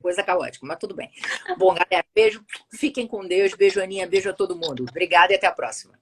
Coisa caótica, mas tudo bem. Bom, galera, beijo. Fiquem com Deus. Beijo, Aninha. Beijo a todo mundo. Obrigada e até a próxima.